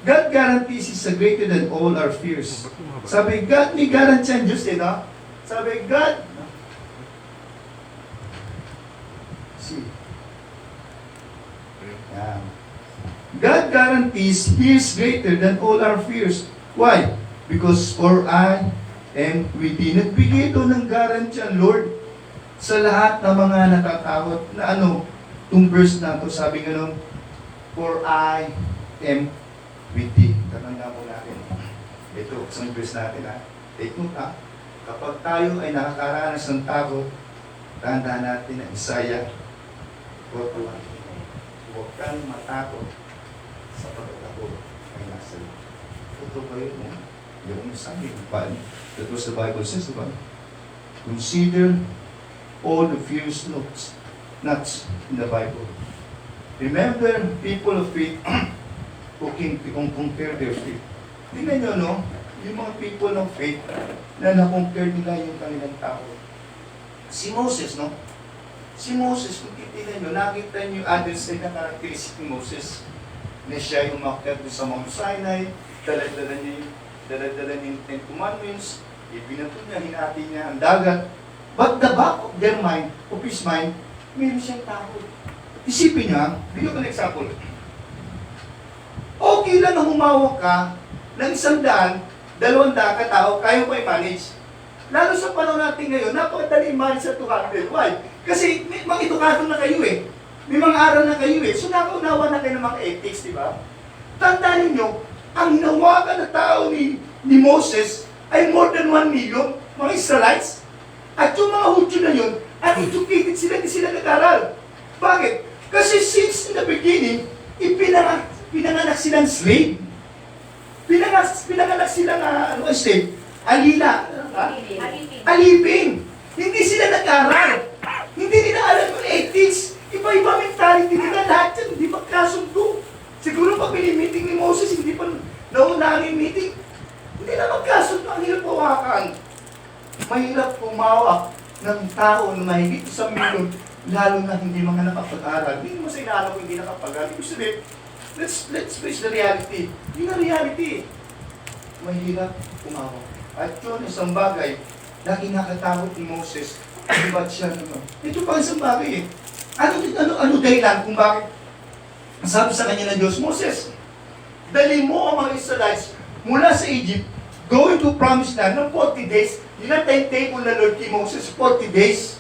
God guarantees He's greater than all our fears. Sabi, God, may guarantee ang Diyos eh, no? Sabi, God, God guarantees He is greater than all our fears. Why? Because for I am within. Nagbigay ito ng guarantee ang Lord sa lahat ng mga natatakot na itong verse na ito, sabi nga for I am with thee. Tatanda po natin. Ito, isang verse natin ha. Take note ha. Kapag tayo ay nakakaranas ng takot, tandaan natin ang Isaiah 41. Huwag kang matakot sa pagkatakot ay nasa iyo. Ito ba yun? Yung sabi, that was the Bible says, diba? Consider all the fierce nuts in the Bible. Remember people of faith who can compare their faith. Tingnan nyo, no? Yung mga people of faith na na-compare nila yung kanilang takot. Si Moses, no? Si Moses, kung titignan nyo, nakita nyo yung other side na characteristic ni Moses. Na siya yung umakyat sa Mount Sinai, dala-dala niya yung Ten Commandments, ibinato niya, hinati niya ang dagat. But the back of their mind, of his mind, meron siyang takot. Isipin niya, bigyan ko ng example. Okay lang na humawak ka ng 100, 200 katao, kaya mo i-manage. Lalo sa panahon natin ngayon, napakadali i-manage sa 200. Why? Kasi may mga edukado na kayo eh. May mga aral na kayo eh. So nakaunawa na kayo ng mga ethics, di ba? Tandaan ninyo, ang hinawakan na tao ni Moses ay more than 1 million, mga Israelites. At yung mga Hudyo na yun, educated sila, hindi sila nag-aral. Bakit? Kasi since in the beginning, pinanganak silang slave. Pinanganak silang, slave? Alila. Alipin. Hindi sila nag-aral. Hindi nila alam yung ethics. Iba-iba mentality nila. Lahat yan, hindi magkasundo. Siguro pag meeting ni Moses, hindi pa naunahan yung meeting. Hindi na magkasundo. Ang hirap hawakan. Mahirap pumawak ng tao na mahigit sa milyon, lalo na hindi mga nakapag-aral. Hindi mo sa inaalam kung hindi nakapag-aral. Ibig sabihin, let's face the reality. Yun ang reality. Mahirap pumawak. At yun, isang bagay, lagi nakatakot ni Moses, di ba't siya naman? Ito pa isang bagay eh. Ano dahilan kung bakit? Sabi sa kanya ng Diyos, Moses, dali mo ang mga Israelites mula sa Egypt, going to promised land ng 40 days, yun ang timetable na Lord kay Moses, 40 days.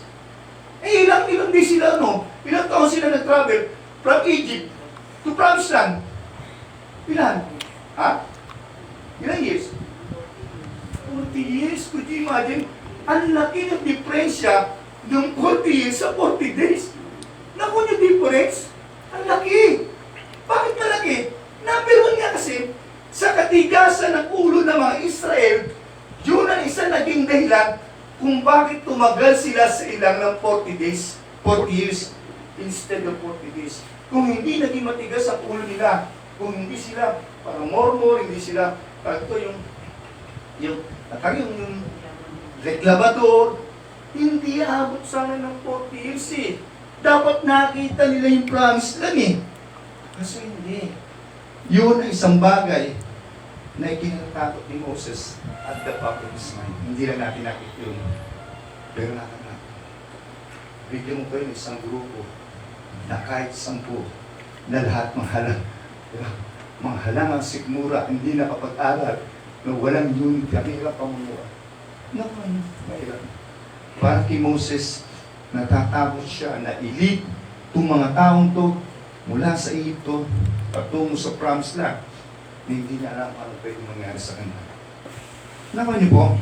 Eh, ilang days sila, ilang taon sila nag-travel from Egypt to promised land? Ilan? Ha? Ilang years? 40 years? Could you imagine? Ang laki ng diferensya ng 40 years sa 40 days. Naku yung difference? Ang laki. Bakit malaki? Number one nga kasi, sa katigasan ng ulo ng mga Israel, yun ang isa naging dahilan kung bakit tumagal sila sa ilang ng 40 days, 40 years, instead of 40 days. Kung hindi naging matigas ang ulo nila, kung hindi sila parang mormor, hindi sila, yung reklamador, hindi aabot sana ng 40 years eh. Dapat nakita nila yung promise lang eh. Kasi hindi. Yun ang isang bagay na ikinatakot ni Moses at the back of his mind. Hindi lang natin nakita yun. Pero nakakita. Bigyan mo kayo ng isang grupo na kahit 10 na lahat mga halangang sikmura, hindi nakapag-aral, na walang unity, ang hirap pamunuan. Naman, mahirap. Para kay Moses, natatakot siya na i-lead itong mga taong to mula sa Egypto patungo sa promised land na hindi niya alam ano pwede mangyari sa kanya. Naman niyo po,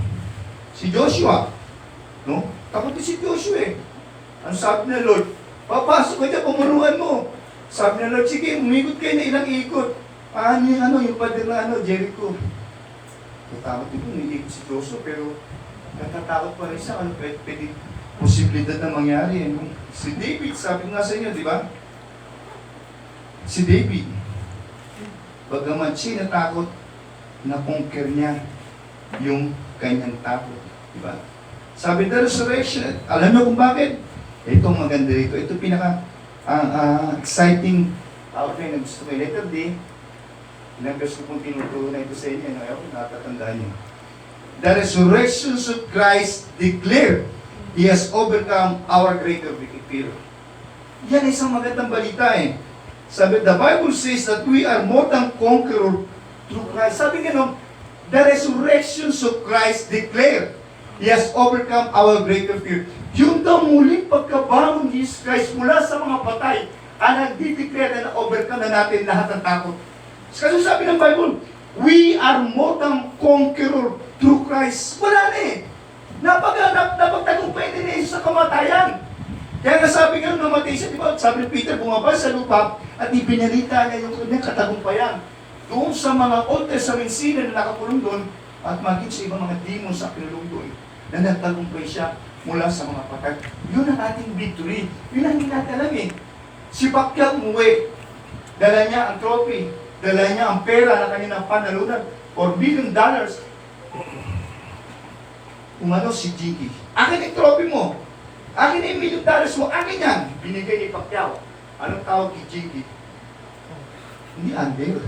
si Joshua, takot din si Joshua eh. Ang sabi na Lord, papasok ka dyan, pamunuan mo. Sabi na Lord, sige, umikot kayo na ilang ikot. Yung pader na Jericho. Natakot din po, umiikot si Joshua, pero natatakot pa rin siya, pwede posibilidad na mangyari. Si David, sabi nga sa inyo, di ba? Si David, bagaman siya natakot, na-conquer niya yung kanyang takot. Di ba? Sabi the resurrection, alam niyo kung bakit? Itong maganda rito. Ito pinaka exciting outline na gusto ko. Letter D, ilang beses ko pong tinuturo na ito sa inyo. Ayaw, natatandaan niyo. The resurrection of Christ declared He has overcome our greater fear. Yan isang magandang balita eh. Sabi, the Bible says that we are more than conqueror through Christ. Sabi nga the resurrection of Christ declared He has overcome our greater fear. Yung daw muling pagkabangon ni Jesus Christ mula sa mga patay, ang nagdideclare na overcome na natin lahat ng takot. Kasi sabi ng Bible, we are more than conqueror through Christ. Wala na eh. Napagtagumpay din sa kamatayan. Kaya nga sabi nga namatay siya, di ba? Sabi ni Peter, bumaba sa lupa at ibinalita niya yung kanyang katagumpayan. Doon sa mga Old Testament sina na nakakulong doon at maging sa ibang mga demons sa pinulong doon na nagtagumpay siya mula sa mga patay. Yun ang ating victory. Yun ang hindi natin alam eh. Si Pacquiao umuwi. Dala niya ang trophy. Dala niya ang pera na kanyang panalunan. $4 billion. Umano si Jiggy. Akin ang trophy mo. Akin ang $1 million mo. Akin yan. Binigay ni Pacquiao. Anong tawag kay Jiggy? Hindi under.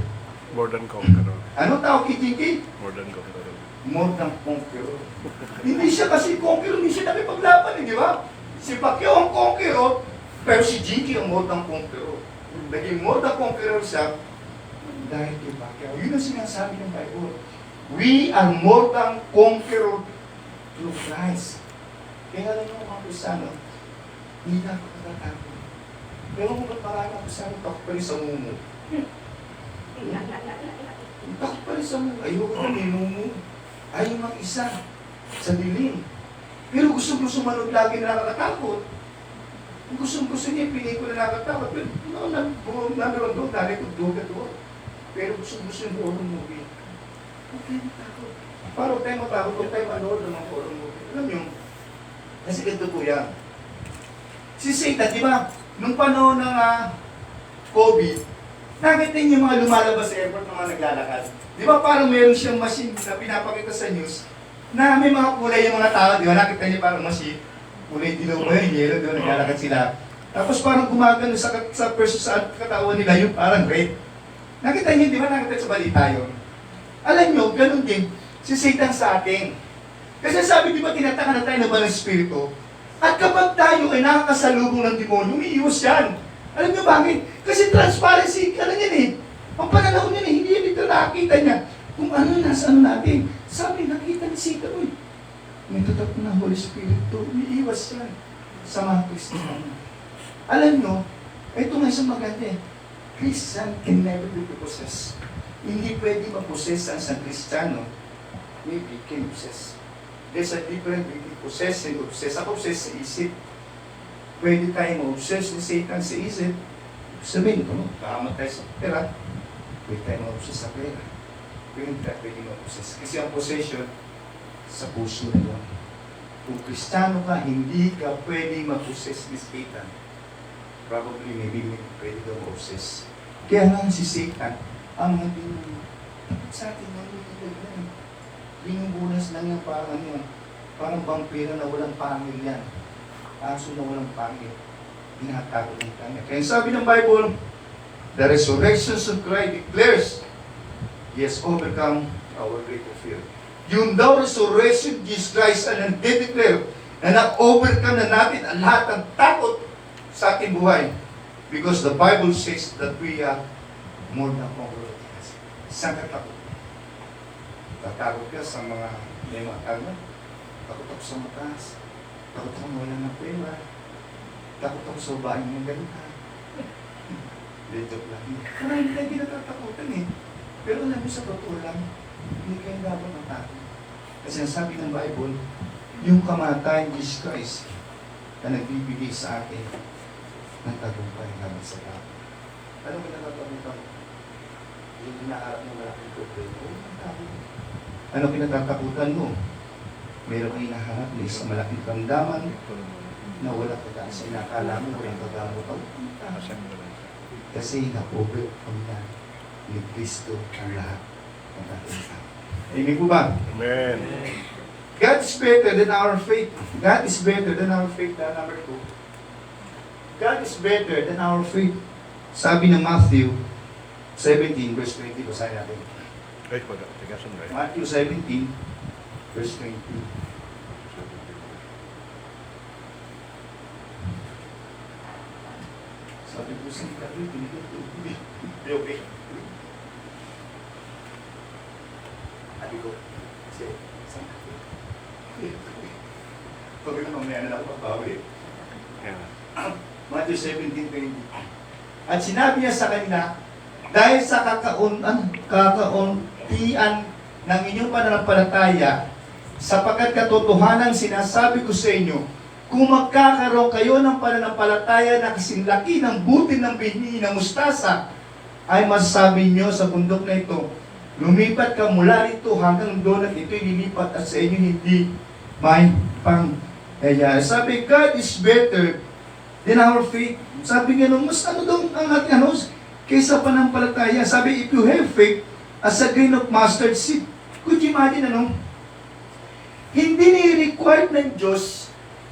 More than conqueror. Anong tawag kay Jiggy? More than conqueror. More than conqueror. Hindi siya kasi conqueror, hindi siya nakipaglaban, di ba? Si Pacquiao ang conqueror, pero si Jiggy ang more than conqueror. Naging more than conqueror siya dahil kay Pacquiao. Yun ang sinasabi ng Bible. We are more than conqueror through Christ. Kaya alam mo mga Kristiyano, hindi na ako natatakot. Pero kung ba't marami ang Kristiyano, takot pa rin sa mumu. Takot pa rin sa mumu. Ayoko na ninumu. Ayaw mag-isa sa dilim. Pero gusto manood lagi na nakakatakot. Kung gusto niya, pinili ko na nakatakot. Naroon doon, dali ko doon. Pero gusto niya horror movie. Huwag tayo matakot. Para huwag tayo matakot, huwag tayo manood ng mga horror movie. Alam niyo, kasi ganito po yan. Si Satan, di ba, nung panahon ng COVID, nakita niyo yung mga lumalabas sa airport ng mga naglalakad. Di ba parang meron siyang machine na pinapakita sa news na may mga kulay yung mga tao, di ba? Nakita niyo parang machine, kulay dilaw ba yun, yellow, di ba? Naglalakad sila. Tapos parang gumagano sa katawan nila yung parang red. Nakita niyo, di ba? Nakita sa balita yun. Alam niyo, ganun din si Satan sa atin. Kasi sabi, di ba, tinataka na tayo ng Banal Espiritu? At kapag tayo ay nakakasalubong ng demonyo, umiiwas yan. Alam niyo bakit? Kasi transparency, ano yan eh. Ang pananaw niya eh, hindi yan dito nakakita niya. Kung ano nasa ano natin. Sabi, nakita ni Satan, uy, may tutok ng Holy Spirit to, umiiwas yan sa mga Kristiyano. Alam niyo, ito nga isang maganda eh. Christian can never be possessed. Hindi pwede ma-possess ang isang Kristiyano. Maybe can possess. There's a difference between possess and obsess. Ako obsess sa isip. Pwede tayo ma-obsess ni Satan sa isip. Sabihin ko, kahamat tayo sa pera. Pwede tayo ma-obsess sa pera. Pwede ma-obsess. Kasi ang possession, sa puso na yun. Kung Kristiyano ka, hindi ka pwede ma-possess ni Satan. Probably, maybe, pwede ka ma-obsess. Kaya nga si Satan, ang mga sa atin, binubunas lang yan parang ano yan. Parang vampiro na walang pangil yan. Aso na walang pangil. Binatakot ng kanya. Kaya sabi ng Bible, the resurrection of Christ declares, He has overcome our greatest fear. Yung daw resurrection of Jesus Christ ang nag-declare na na-overcome na natin ang lahat ng takot sa ating buhay. Because the Bible says that we are more than conquerors. Saan ka takot? Tatakot ka sa mga may mga tagman. Takot ako sa mataas. Takot ako wala ng pera. Takot ako sa bahay ng ganita. Joke lang. Marami tayo kinatatakutan eh. Pero alam mo sa totoo lang, hindi kayo dapat matakot. Kasi ang sabi ng Bible, yung kamatayan ni Jesus Christ na nagbibigay sa atin ng tagumpay namin sa tao. Ano ba natatakutan? Yung hinaharap ng malaking problema. Ano kinatatakutan mo? Meron kang hinaharap na isang malaking kamdaman na wala ka daan sa inakala mo, walang kagamot. Kasi na-overcome na ni Kristo ang lahat ng ating tao. Amen po ba? Amen. God is better than our faith. God is better than our faith. Number 2. God is better than our faith. Sabi ng Matthew 17, verse 20. Basahin natin. Ay, tigasan ba? Matthew 17, verse 20. Sabi ko sa ikaw, okay. Sabi ko, kasi, sabi ko, mamaya na ako papawi. Matthew 17:20. At sinabi niya sa kanila, dahil sa kakauntian ng inyong pananampalataya, sapagkat katotohanan sinasabi ko sa inyo, kung magkakaroon kayo ng pananampalataya na kasing laki ng butil ng bini ng mustasa, ay masasabi niyo sa bundok na ito, lumipat ka mula rito hanggang doon at ito'y lilipat at sa inyo hindi may pangyayari. Sabi, God is better than our faith. Sabi nga nung, mas ano daw ang ating ano, kaysa panampalataya. Sabi, if you have faith as a grain of mustard seed, could you imagine ano? Hindi ni-required ng Diyos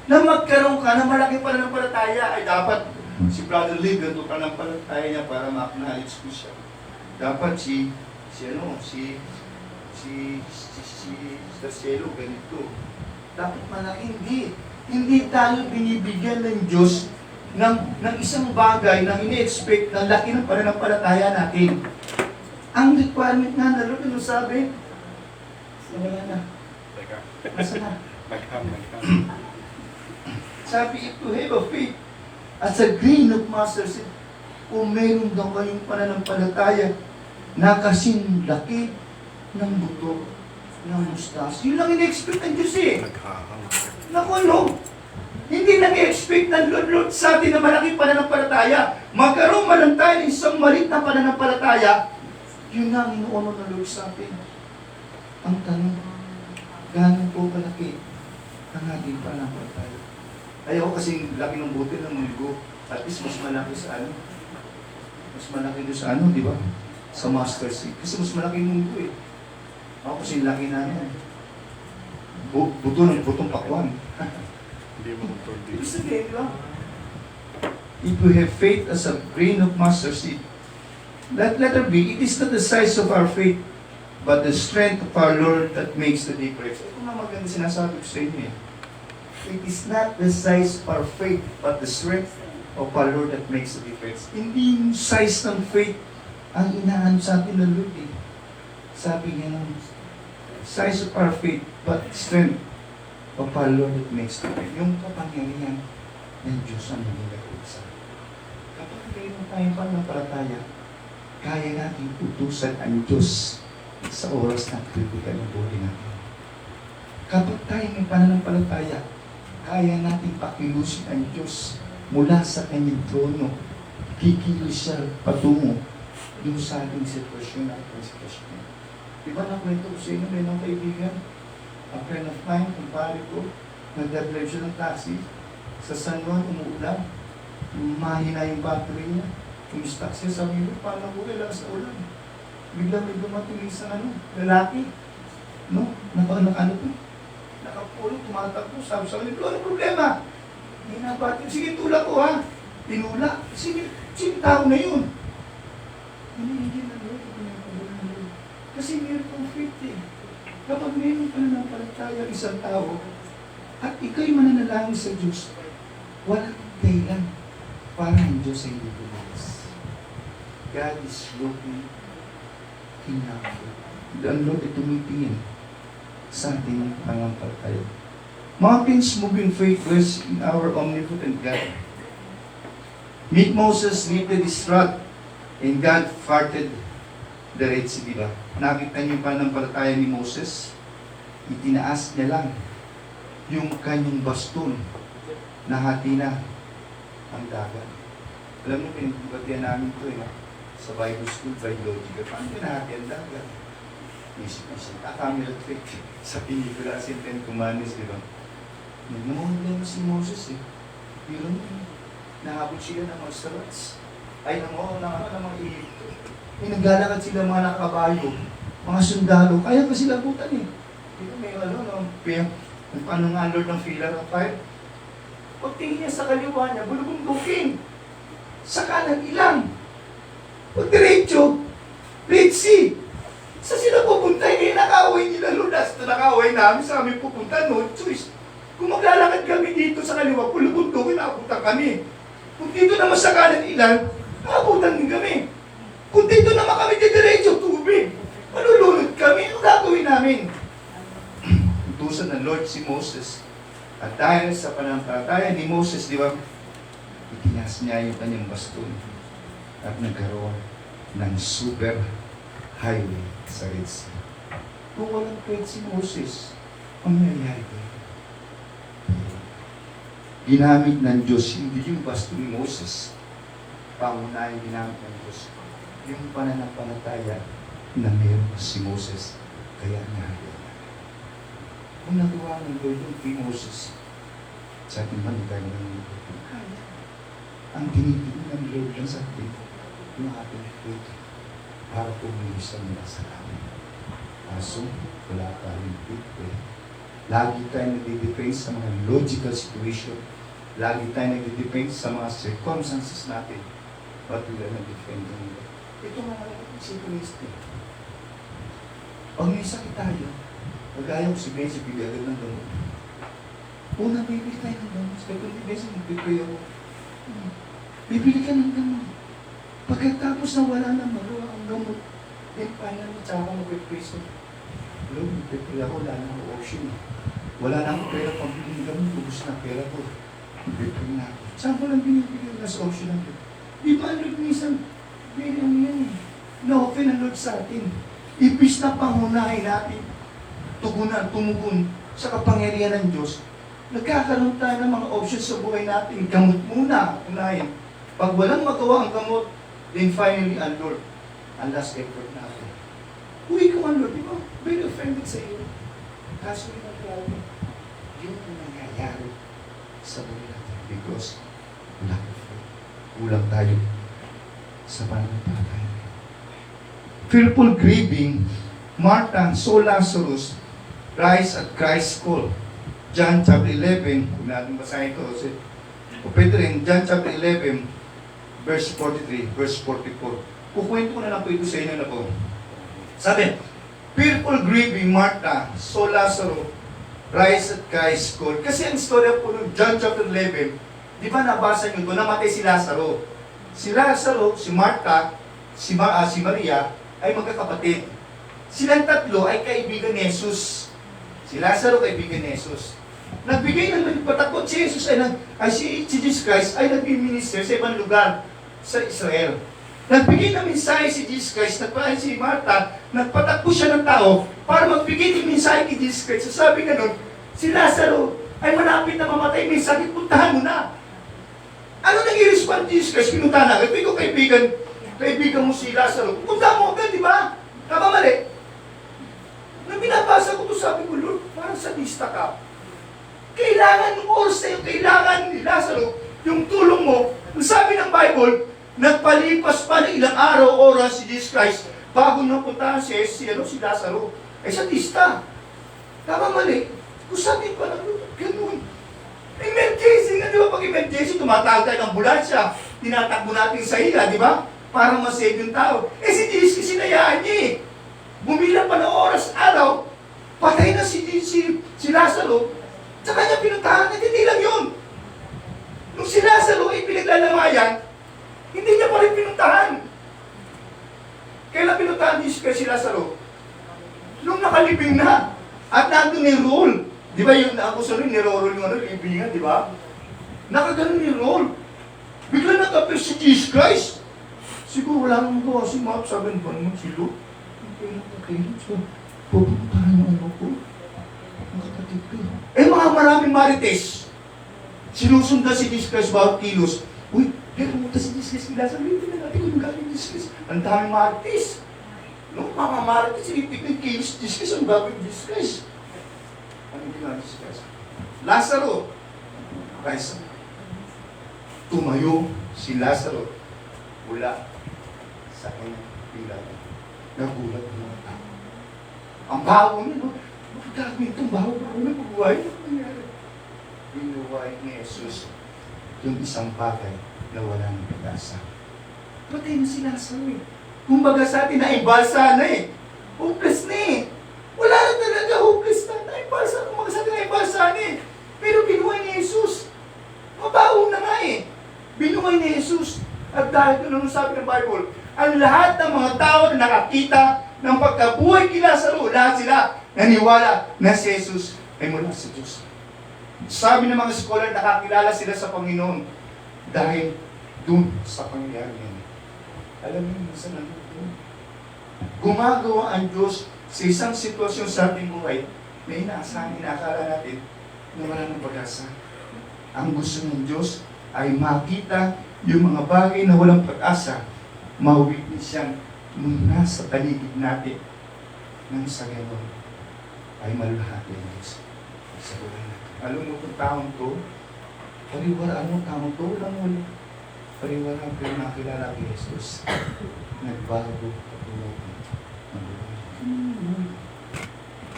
na magkaroon ka ng malaking pananampalataya. Ay dapat si Brother Lee, ganito pananampalataya niya para ma-acknowledge ko siya. Dapat si Cielo, ganito. Dapat malaki, hindi tayo binibigyan ng Diyos ng isang bagay na ini-expect na laki ng pananampalataya natin. Ang requirement nga na Lord, ano sabi? Wala na. Nasa na? Sabi, if you have a faith as a grain of mustard seed, kung meron daw kayong pananampalataya na kasing laki ng buto ng mustas. Yun lang in-expect ng Diyos eh. Naku, no? Hindi nag-expect ng Lord sa atin na malaking pananampalataya. Magkaroon man lang tayo ng isang maliit na pananampalataya, yun na ang inuuno ng Lord sa atin. Ang tanong, gaano po kalaki ang ating pananampalataya? Ayaw kasing laki ng buti ng mulgo. At least mas malaki sa ano? Mas malaki doon sa ano, di ba? Sa Master Seed. Kasi mas malaki yung mulgo eh. Ako kasi laki na yan. Buto ng butong pakwan. Hindi mo control Ibig sabihin, di ba? If we have faith as a grain of mustard seed, that letter B, it is not the size of our faith, but the strength of our Lord that makes the difference. Ito nga maganda sinasabi ko sa inyo eh. It is not the size of our faith, but the strength of our Lord that makes the difference. Hindi yung size ng faith ang inaano sa atin ng Lord eh. Sabi niya ng size of our faith, but strength of our Lord that makes the difference. Yung kapangyarihan ng Diyos ang nagiging sa atin. Kapag mayroon tayong pananampalataya, kaya natin utusan ang Diyos sa oras na critical ng buhay natin. Kapag tayo may pananampalataya, kaya natin pakilusin ang Diyos mula sa kanyang trono. Kikilos siya patungo doon sa ating sitwasyon at sitwasyon. Diba nakwento ko sa inyo, may mga kaibigan, a friend of mine, kumpare ko, nag-drive siya ng taxi, sa San Juan, umuulan, mahina yung battery niya, stuck siya, sabi niya, paano ko lakas na ulan? Bigla may dumating isang lalaki, no? Nakapulong, tumatakbo, sabi sa kanila, ano problema? Hindi na battery, sige tulak ko ha. Tinula, sige tao na yun. Hindi na Lord, kasi meron kong faith eh. Kapag meron ka na palataya isang tao, at ikaw'y mananalangin sa Diyos, walang dahilan para ang Diyos ay hindi bumalas. God is looking enough. Ang Lord ay tumitingin sa ating pananampalataya. Mountains moving faithless in our omnipotent God. Meet Moses lifted his rod, and God parted the Red Sea, diba? Nakita niyo pa ng palataya ni Moses? Itinaas niya lang yung kanyang baston, nahati na ang dagat. Alam mo, pinagpatihan namin ito sa Bible School, Biology. Paano nahati ang dagat? Isip-isip. Camera trick sa pelikula si Ten Commandments, di ba? Nagmamahal si Moses eh. Pero nahabot sila ng mga starats. Ay, ng mga Egypto. Naglalakad sila mga nakabayo, mga sundalo, kaya pa sila butan eh. Dito may paano nga Lord ng pillar of fire? Pagtingin niya sa kaliwa niya, bulubundukin. Sa kanan, ilang. Pag diretso, Red Sea. Sa sila pupunta, nakaway nila Lord. Hasta nakaway namin sa amin pupunta, no choice. Kung maglalakad kami dito sa kaliwa, bulubundukin, nakapunta kami. Kung dito naman sa kanan, ilang, nakapuntan din kami. Kung dito naman kami didiretso, tubig. Malulunod kami, ano gagawin namin? Utusan ng Lord si Moses. At dahil sa pananampalataya ni Moses, di ba? Itinas niya yung kanyang baston at nagkaroon ng super highway sa Red Sea. Kung walang faith si Moses, ang nangyayari ko? Ginamit ng Diyos, hindi yung baston ni Moses. Pangunahin ginamit ng Diyos. Yung pananampalataya na meron si Moses, kaya nangyayari. Kung nagawa ng Lord yung kay Moses, sa ating manitay ng kaya. Ang tinitingin ng Lord lang sa atin, yung ating faith, para pumilis ang nasa amin. Kaso, wala tayong faith eh. Lagi tayo nagdidepend sa mga logical situation. Lagi tayo nagdidepend sa mga circumstances natin. But we are not defending God. Ito nga naman si Kristo. Pag may sakit tayo, pag-ayaw ko si Benji, bigyan ng gamot. Una, bibili tayo ng gamot. Kaya kung di Benji, magpipray ako. Bibili ka ng gamot. Pagkatapos na wala na magawa ang gamot, then paano mo tsaka magpipray sa Lord, magpipray ako, wala na ako option. Wala na akong pera pambili ng gamot, ubus na pera ko. Magpipray na ako. Saan ko lang binibigyan na sa option natin? Di ba, Lord, minsan, may ano yan eh. Na-open ang Lord sa atin. Ibis na pangunahin natin, tumugon sa kapangyarihan ng Diyos, Nagkakaroon tayo ng mga options sa buhay natin. Gamot muna, unahin. Pag walang magawa ang gamot, then finally, ang Lord, ang last effort natin. Uwi ko ang Lord, di ba? Very offended sa iyo. Kaso yung nangyari, yun ang nangyayari sa buhay natin. Because, lack of faith. Kulang tayo sa pananampalataya. Fearful grieving, Martha saw Lazarus rise at Christ's call. John chapter 11, kung natin basahin ito, o pwede rin, John chapter 11, verse 43, verse 44. Kukwento ko na lang po ito sa inyo na po. Sabi, fearful grieving, Martha saw Lazarus rise at Christ's call. Kasi ang istorya po ng John chapter 11, di ba nabasa nyo doon, namatay si Lazarus. Si Lazarus, si Martha, si Maria, ay magkakapatid. Silang tatlo ay kaibigan ni Jesus. Si Lazarus kaibigan ni Jesus. Nagbigay ng patakot si Jesus si Jesus Christ ay nagbi-minister sa ibang lugar sa Israel. Nagbigay ng mensahe si Jesus Christ, si Martha, nagpatakbo siya ng tao para magbigay ng mensahe kay Jesus Christ. So sabi ganun, si Lazarus ay malapit na mamatay, may sakit, puntahan mo na. Ano nang i-respond Jesus Christ? Pinuntahan na, kaibigan mo si Lazarus, puntahan mo agad, di ba? Tama mali. Nung binabasa ko ito, sabi ko, Lord, parang sadista ka. Kailangan ng oras na yung kailangan ni Lazarus, yung tulong mo. Ang sabi ng Bible, nagpalipas pa ng ilang araw, oras si Jesus Christ, bago napuntahan si Lazarus. Ay sadista. Tama mali. Kung sabi pa lang, ganun. Emergency nga, di ba? Pag emergency, tumatawag tayo ng ambulansya. Tinatakbo natin sa ila, di ba? Para masave yung tao. Si Jesus sinayaan niya eh. Bumila pa ng oras, araw, patay na si Lazarus, sa kanya pinuntahan, hindi lang yun. Nung si Lazarus ay pinaglalamayan, hindi niya pa rin pinuntahan. Kailan pinuntahan ni si Lazarus? Nung nakalibing na, at nandun ni Roll. Di ba yung ako sa rin, nirorol yung libingan, di ba? Nakaganon ni Roll. Bigla nag-appear si Jesus Christ. Siguro wala nang gawa si Map, sabi ba naman si Luke? Okay, so, pupuntahan yung ano ko. Ang kapatid ko. Mga maraming marites. Sinusundan si Jesus Christ bawat kilos. Uy, pumunta si Jesus Christ. Sabi na natin kung galing Jesus Christ. Ang daming marites. No, mga marites, sinipig ng kilos Jesus Christ. Ang gagawin Jesus Christ. Ano ginawa Jesus Christ? Lazarus. Christ. Tumayo si Lazarus. Mula sa kanyang pilat. Nagulat ng mga tao. Ang baho niya, no? Bakit gagawin itong baho? Baho na bubuhay? Ano nangyari? Binuhay ni Jesus yung isang bagay na wala ng pag-asa. Patay na si Lazarus eh. Kumbaga sa atin, naibalsa na eh. Hopeless na eh. Wala na talaga, hopeless na. Naibalsa, kumbaga sa atin, naibalsa na eh. Pero binuhay ni Jesus. Mabaho na nga eh. Binuhay ni Jesus. At dahil ito nung sabi ng Bible, ang lahat ng mga tao na nakakita ng pagkabuhay kay Lazarus, lahat sila naniwala na si Jesus ay mula sa Diyos. Sabi ng mga scholar, nakakilala sila sa Panginoon dahil dun sa pangyayari niya. Alam niyo, minsan nandun. Gumagawa ang Diyos sa isang sitwasyon sa ating buhay na inaasahan, inakala natin na wala ng pag-asa. Ang gusto ng Diyos ay makita yung mga bagay na walang pag-asa, ma-witness yan nung nasa paligid natin nang sa gano'n ay malulahati ang Diyos sa buhay natin. Alam mo itong taong to, pariwaraan mo taong to, walang pariwaraan pero nakilala kay Jesus. Nagbago katulog ng buhay.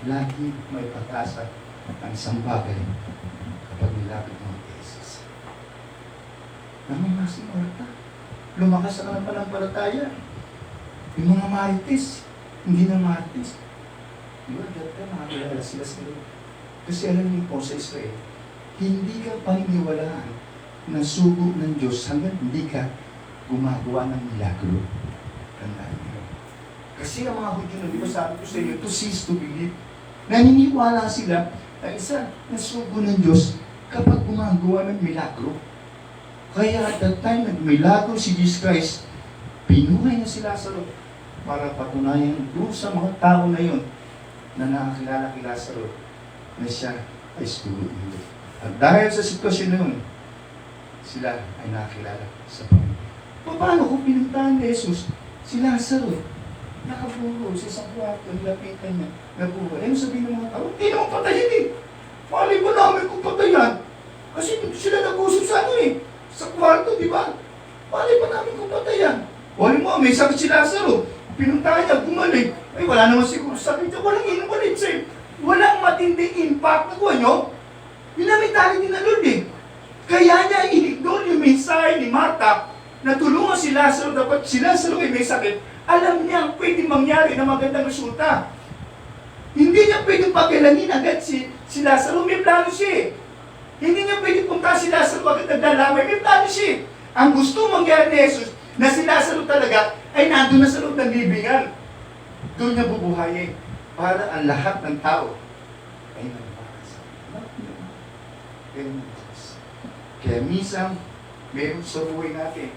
Lagi may pag-asa ang isang bagay kapag nilapit mo kay Jesus. Namang si Martha, lumakas ang pananampalataya. Yung mga marites, hindi na marites. Diba, dati makakilala sila sa Lord. Kasi alam niyo po sa Israel, hindi ka paniniwalaan na sugo ng Diyos hanggang hindi ka gumagawa ng milagro. Tandaan niyo. Kasi ang mga Hudyo na, di ba sabi ko sa inyo, to cease to believe. Naniniwala sila na isa na sugo ng Diyos kapag gumagawa ng milagro. Kaya at that time, nagmilagro si Jesus Christ, pinuhay niya si Lazarus para patunayan doon sa mga tao na yun na nakakilala kay Lazarus na siya ay sugo ng Diyos. At dahil sa sitwasyon na yun, sila ay nakakilala sa Panginoon. Paano kung pinuntahan ni Jesus, si Lazaro, nakaburo sa isang kwarto, nilapitan niya, nabuhay. Ano sabihin ng mga tao? Hindi naman patayin eh. Mali ba namin kung patayan? Kasi sila nag-usap sa ano eh, sa kwarto, di ba? Mali ba namin kung patayan? O alam mo, may sakit si Lazaro. Pinuntahan niya, gumaling. Ay, wala naman siguro sakit niya. Walang inumalit sa'yo. Walang matinding impact. Nakuha niyo? Yun namin tayo din na Lord eh. Kaya niya in-ignore yung mensahe ni Martha na tulungan si Lazaro. Dapat si Lazaro ay may sakit. Alam niya ang pwedeng mangyari na magandang resulta. Hindi niya pwedeng pagkailanin agad si Lazaro. May plano siya eh. Hindi niya pwedeng punta si Lazaro agad nagdalamay. May plano siya eh. Ang gusto mangyari ni Jesus na si Lazaro talaga ay nandun na sa loob ng libingan. Doon niya bubuhayin para ang lahat ng tao ay nagpakas. Kaya minsan, meron sa buhay natin,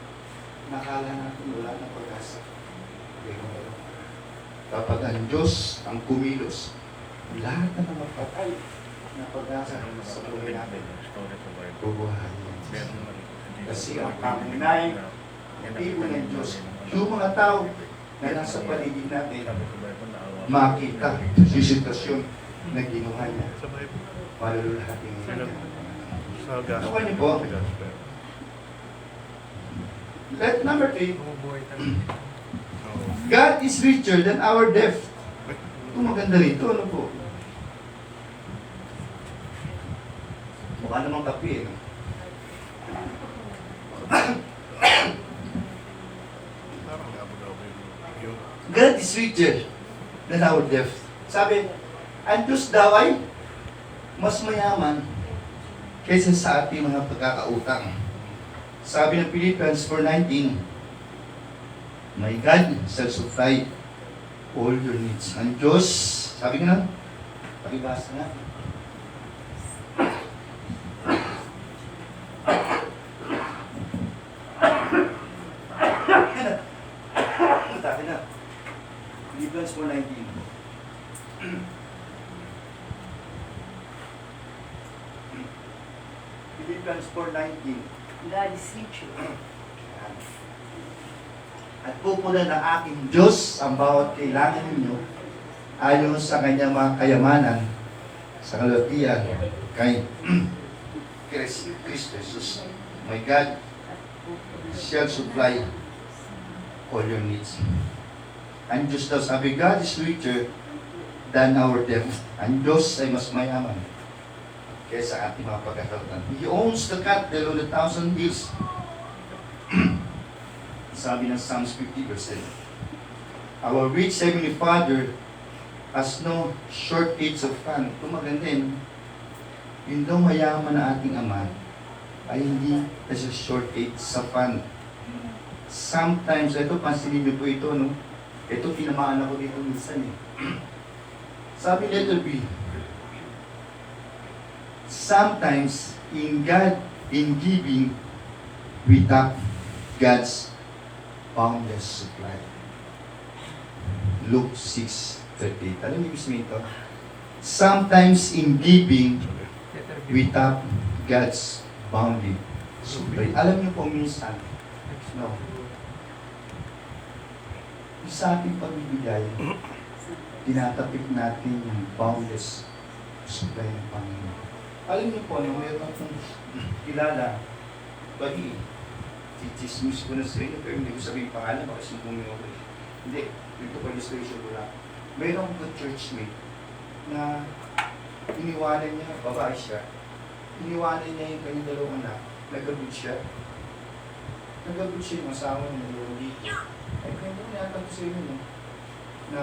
nakala natin wala ng pag-asa. Pero meron. Kapag ang Diyos ang kumilos, lahat na mga patay na pag-asa sa buhay natin, bubuhayin. Kasi ang pangunay, tibo ng Diyos, yung mga tao na nasa paligid natin, makita yung sitwasyon na ginawa niya. Malululahatin niya. Ano niyo po? Let number 3, God is richer than our debt. Ito maganda rito, ano po? Mukha namang kape, no? God is richer than our debt. Sabi, ang Diyos daw ay mas mayaman kaysa sa ating mga pagkakautang. Sabi ng Philippians 4:19, my God shall supply all your needs. Ang Diyos, sabi nga, pakibasa nga. Sabi na, Philippians 4:19. Philippians 4:19. God is richer. At pupunan ng aking Diyos ang bawat kailangan ninyo ayon sa kanyang mga kayamanan sa Galatia kay Kristo Jesus. My God shall supply all your needs. Ang Diyos daw, sabi, God is richer than our debt. Ang Diyos ay mas mayaman kaysa ating mga pagkakautan. He owns the cattle on 1,000 hills. Sabi ng Psalms 50%. Our rich Heavenly Father has no shortage of fund. Ito magandin. Yung daw mayaman na ating Ama ay hindi kasi shortage sa fund. Sometimes, ito, pansinin niyo po ito, no? Ito, tinamaan ako dito minsan eh. Sabi letter B, sometimes in giving, we tap God's boundless supply. Luke 6:38. Alam niyo ibig ito? Sometimes in giving, we tap God's boundless supply. Alam niyo po minsan, no? Sa ating pagbibigay, tinatapik natin yung boundless supply ng Panginoon. Alam niyo po, nung mayroon akong kilala, bali, chichismis ko na sa inyo, pero hindi ko sabihin pangalan, baka sumbungin ako eh. Hindi, dito pa illustration ko lang. Mayroon akong churchmate na iniwanan niya, babae siya, iniwanan niya yung kanyang dalawang anak, nagabot siya. Nagabot siya yung asawa niya, nagawang dito. Ay, kaya mo niyata ko sa inyo, no? Na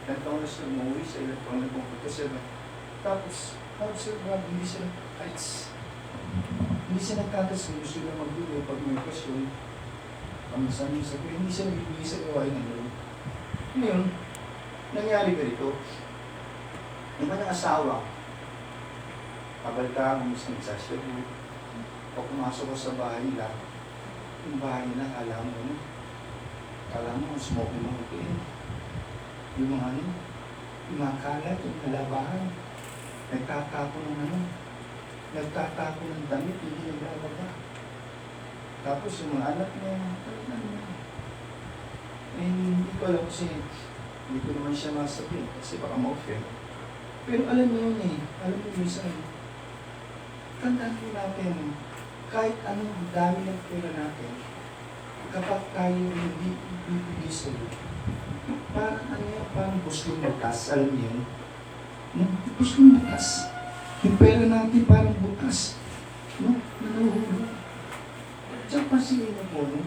nagtaon na sila, umuwi sa ilang taon, nagpupunta sila. Tapos sila, hindi sila, hindi sila nagkakasin, gusto nila magdulo pag may question. Paminsan yung sabi, hindi sila bibigay sa gawain ng loob. Ngayon, nangyari ka rito, yung kanyang asawa, kabalta mo sa nagsasyabu, pag pumasok ka sa bahay nila, yung bahay nila, kala mo, smoking mga kain. Yung mga yung mga kalat, yung kalabahan, nagtatapon ng nagtatako ng damit, hindi naglalaba. Tapos yung mga anak niya, hindi ko alam kasi hindi ko naman siya masabi kasi baka ma-offend. Pero alam mo yun alam mo minsan, tandaan po natin, kahit anong dami ng pera natin, kapag tayo hindi bibigay sa Lord, parang buslong butas, alam niyo yun? Buslong butas. Yung pera natin parang butas. No? Nanuhulog. Tsaka pansinin mo po, no?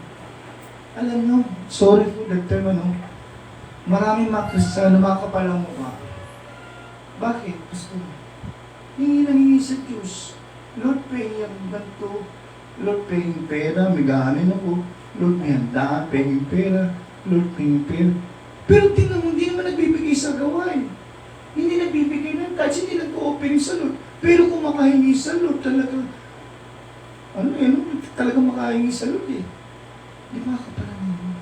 Alam nyo, sorry for the term, maraming mga Kristiyano, mga kapalang mukha. Bakit? Gusto mo. Hingi sa Diyos. Lord, pay yung ganito. Lord, pay yung pera. May gahanin ako. Lord, may handaan. Pay yung pera. Lord, pay yung pera. Pero tingnan mo, hindi naman nagbibigay sa gawain. Hindi nagbibigay ng touch. Hindi nag-opening sa Lord. Pero kung makahingi sa Lord, talaga, talaga makahingi sa Lord eh. Di ba kapalang mo?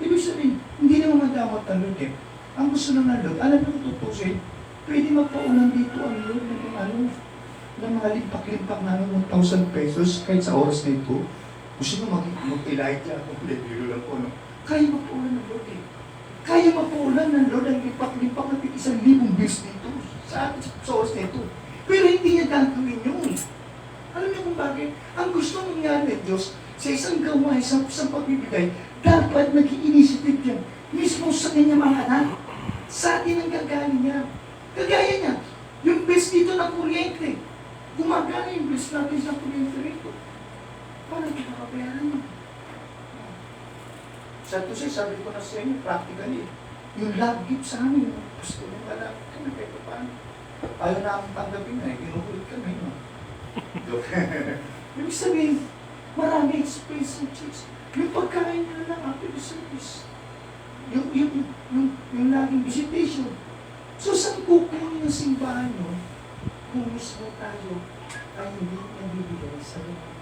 Ibig sabihin, hindi naman madamot ang Lord eh. Ang gusto lang ng Lord, alam mo kung tutusin, pwede magpaulan dito ang Lord ng mga limpak-limpak na 1,000 pesos kahit sa oras na ito. Gusto mo mag-elight yan kung biro lang po, no? Kaya magpaulan ng Lord eh. Kaya magpaulan ng Lord ang limpak-limpak na 1,000 bills dito sa oras na ito. Pero hindi niya gagawin yun. Alam niyo kung bakit? Ang gusto nangyari ng Diyos sa isang gawain, sa isang pagbibigay, dapat nag-i-initiative yan mismo sa kanya mga anak. Sa atin ang gagaling niya. Kagaya niya, yung bills dito na kuryente. Gumagana yung bills natin sa kuryente rito. Paano ito makabayaran mo? Sa ito sabi ko na sa inyo, practically, yung love gift sa amin, gusto mo ka lang, kahit paano. Ayaw na akong tanggapin na, ginukulit kami, no? Ibig sabihin, marami expense ng church. Yung pagkain nila lang after the service. Yung laging visitation. So, saan kukunin ang simbahan nyo kung mismo tayo ay hindi nabibigay sa lahat?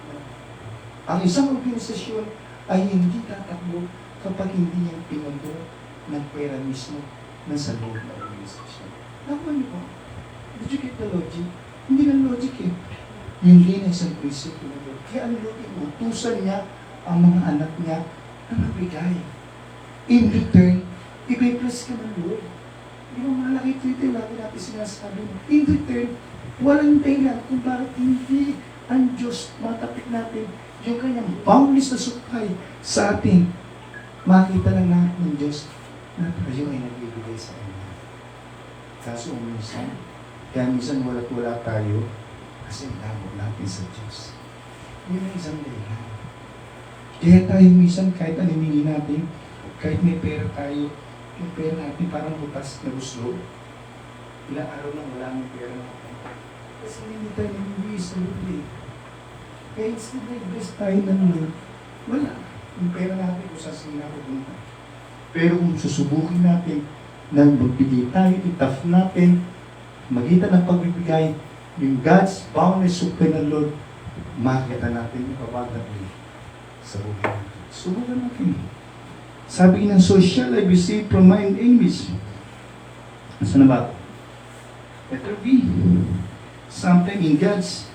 Ang isang organisasyon ay hindi tatakbo kapag hindi niya pinundo ng pera mismo na sa loob ng organisasyon. Nakuha niyo po? Did you get the logic? Hindi lang logic eh. Yung linis ang prinsipyo ng Lord. Kaya ang Lord, inutusan niya ang mga anak niya na magbigay. In return, i-bless ka ng Lord. Di ba malaki ito lagi natin sinasabi mo. In return, walang dahilan kung bakit hindi ang Diyos matapik natin yung kanyang boundless na supply sa atin. Makita lang natin ng Diyos na tayo ay nagbibigay sa Kanya. Kaso minsan wala tayo kasi lamog natin sa Diyos. Yun ang isang dahilan. Kaya tayo minsan kahit animingin natin, kahit may pera tayo, yung pera natin parang butas na gusto. Ilang araw na wala ng pera natin. Kasi hindi tayo namibigay sa Lord eh. Kaya instead na i-bless tayo ng Lord, wala. Yung pera natin kung saan sila pupunta. Pero kung susubukin natin na magbigay tayo, itaf natin, magitan ng pagbibigay, yung God's boundless supply ng Lord, makikita natin yung kabagdagli sa buhay natin. Subukan natin. Sabi ng social, I receive from my enemies. Saan na ba? Letter B. Sometimes in God's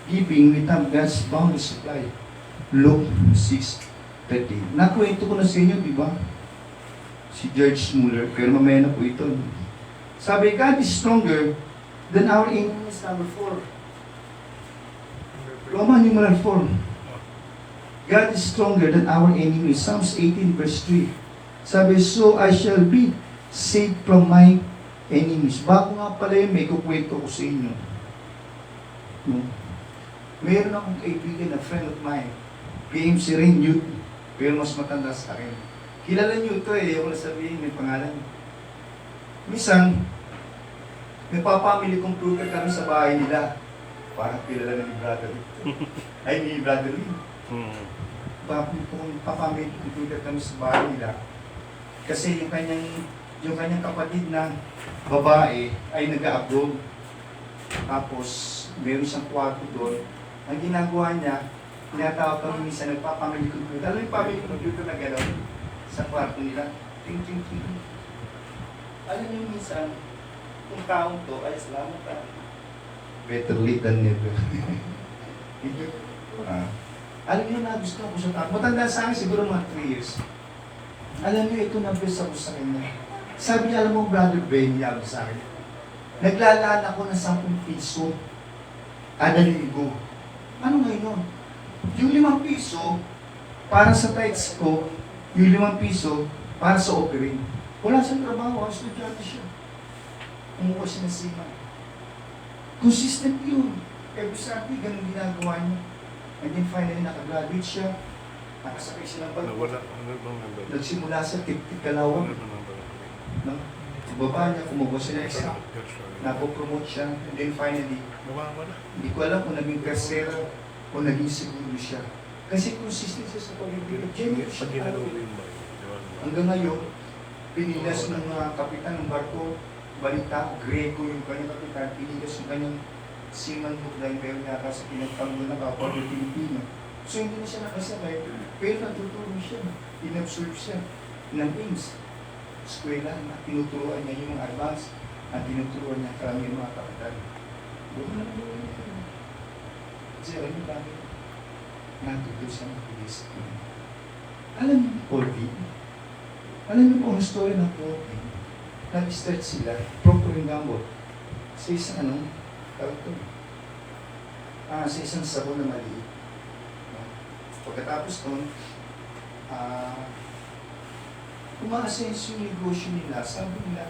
giving, we have God's boundless supply. Luke 6:30. Nakwento ko na sa inyo, di ba? Si George Muller, pero mamaya na po ito. Sabi, God is stronger than our enemies. Number 4. Roman numeral 4. God is stronger than our enemies. Psalms 18 verse 3. Sabi, so I shall be saved from my enemies. Bago nga pala yun, may kukwento ko sa inyo. No? Meron akong kaibigan na friend of mine. PM si Ren Youth, pero mas matanda sa akin. Kilala niyo ito eh, yung sabihin, may pangalan. Minsan, nagpapamily computer kami sa bahay nila. Parang kilala na ni Brother ay ni Brother Lee. Papamily computer kami sa bahay nila. Kasi yung kanyang kapatid na babae ay nag-abroad. Tapos, meron siyang kwarto doon. Ang ginagawa niya, tinatawag kami minsan nagpapamily computer. Alam yung family computer na gano'n sa kwarto nila. Ting, ting, ting. Alam niyo minsan, kung taong to, ay salamat ka. Better late than never. Alam niyo na gusto ko sa tao. Matanda sa akin siguro mga 3 years. Alam niyo, ito na-bless ako sa kanya. Sabi niya, alam mo, Brother Ben, yabi sa akin, naglalaan ako ng 10 piso. Ada linggo. Ano ngayon? Yung 5 piso, para sa tithes ko, yung 5 piso, para sa offering. Wala siyang trabaho, estudyante siya. Kumuha siya ng sima. Consistent yun. Every Sunday, ganun ginagawa niya. And then finally, nakagraduate siya. Nakasakay siya ng bag. Wala. Ano bang number? Nagsimula sa Kalawang. Ano bang number? No? Baba niya, kumuha siya ng isa. Napopromote siya. And then finally, Nawawala. hindi ko alam kung naging kasera o naging siguro siya. Kasi consistent siya sa pag-ibig. Genuine siya. Pag ginagawa mo yung bayo, di ba? Hanggang ngayon, pinilas ng kapitan ng barko, balita, Greco yung kanyang kapitan, pinilas yung kanyang seaman book dahil meron yata sa pinagtanggol na kapwa ng Pilipino. So hindi na siya nakasakay, pero natutulong siya, inabsorb siya ng things. Eskwela na tinuturuan niya yung mga advance at tinuturuan niya karamihan mga kapitan. Bukan na naman yun. Kasi alam niyo bakit? Natuto siya makilis. Alam niyo Paul V? Alam niyo po ang story ng Paul V? Nag-start sila, proper gamot, sa isang sa isang sabon na maliit. Pagkatapos nun, umaasenso yung negosyo nila, sabi nila,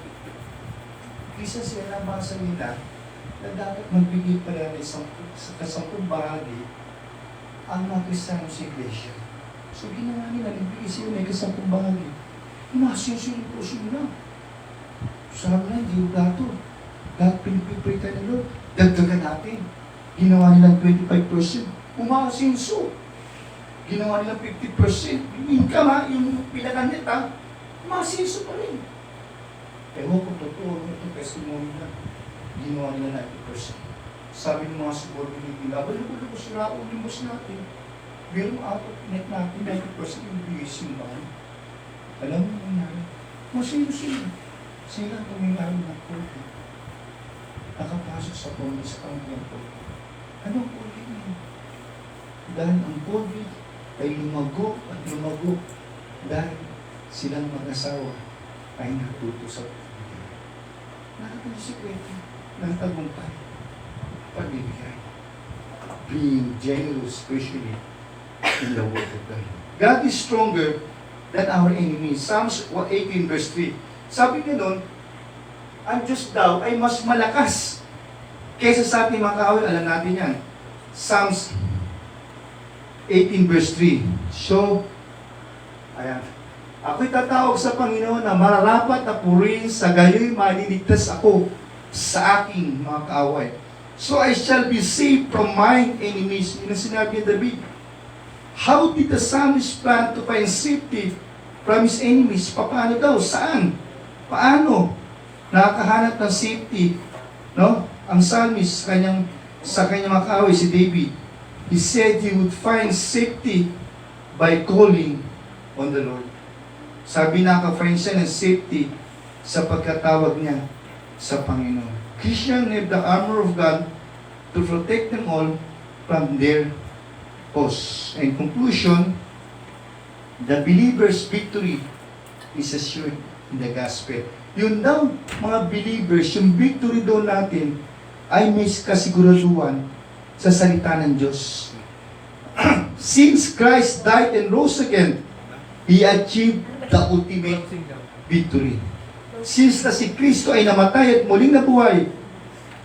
isa sila nabasa nila na dapat magbigay pala ng isang kasampung bahagi ang mga Kristiyano sa iglesia. So ginawa nila, nagbigay sila ng kasampung bahagi. Umaasenso yung negosyo nila. Sabi na, hindi yung dato. Lahat pinipiprita ng Lord. Dagdagan natin. Ginawa nilang 25%. Umaasenso. Ginawa nilang 50%. Yung income ha, yung pinakanit ha, umaasenso pa rin. Ewan ko totoo, itong testimony na ginawa nila 90%. Sabi ng mga subordinate nila, balik-balik ko sila, ulimos natin. Pero out of net natin, 90% yung bigay simbahan. Alam mo yung nangyari? Masino sila. Sila tumingaw ng COVID. Nakapasok sa COVID sa kanilang COVID. Anong COVID niya? Dahil ang COVID ay lumago at lumago dahil silang mag-asawa ay natuto sa pagbibigay. Nakapagsikwento ng tagumpay. Pagbibigay. Being generous, especially in the word of God. God is stronger than our enemies. Psalms 18 verse 3. Sabi niya nun, ang Diyos daw ay mas malakas kaysa sa ating mga kaaway. Alam natin yan. Psalms 18 verse 3. So, ayan. Ako'y tatawag sa Panginoon na mararapat na purihin, sa gayo'y maliligtas ako sa aking mga kaaway. So I shall be saved from mine enemies. Yun ang sinabi ni David. How did the psalmist plan to find safety from his enemies? Paano daw? Saan? Paano nakakahanap ng safety? No? Ang psalmist sa kanyang mga kaaway, si David, he said he would find safety by calling on the Lord. Sabi naka-find siya ng safety sa pagkatawag niya sa Panginoon. Christians have the armor of God to protect them all from their foes. In conclusion, the believer's victory is assured in the gospel. Yun daw, mga believers, yung victory daw natin ay may kasiguraduhan sa salita ng Diyos. Since Christ died and rose again, He achieved the ultimate victory. Since na si Kristo ay namatay at muling nabuhay,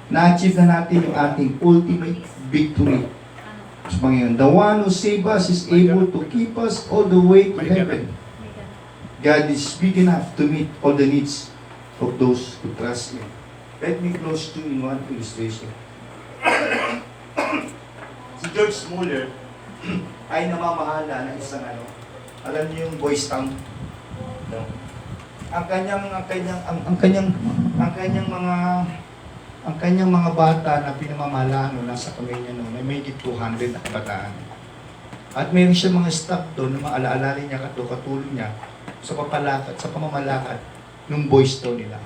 na-achieve na natin yung ating ultimate victory. Sa Panginoon, the one who saved us is able to keep us all the way to heaven. God is big enough to meet all the needs of those who trust Him. Let me close to in one illustration. Si George Muller ay namamahala ng isang alam niyo yung Boys Town. No? Ang kanyang mga bata na pinamamalaan nasa kamay niya noon ay may 200 na kabataan. At mayroon siya mga staff doon na mga alaalali niya katulong niya sa pamamalakad ng Boys Town nila.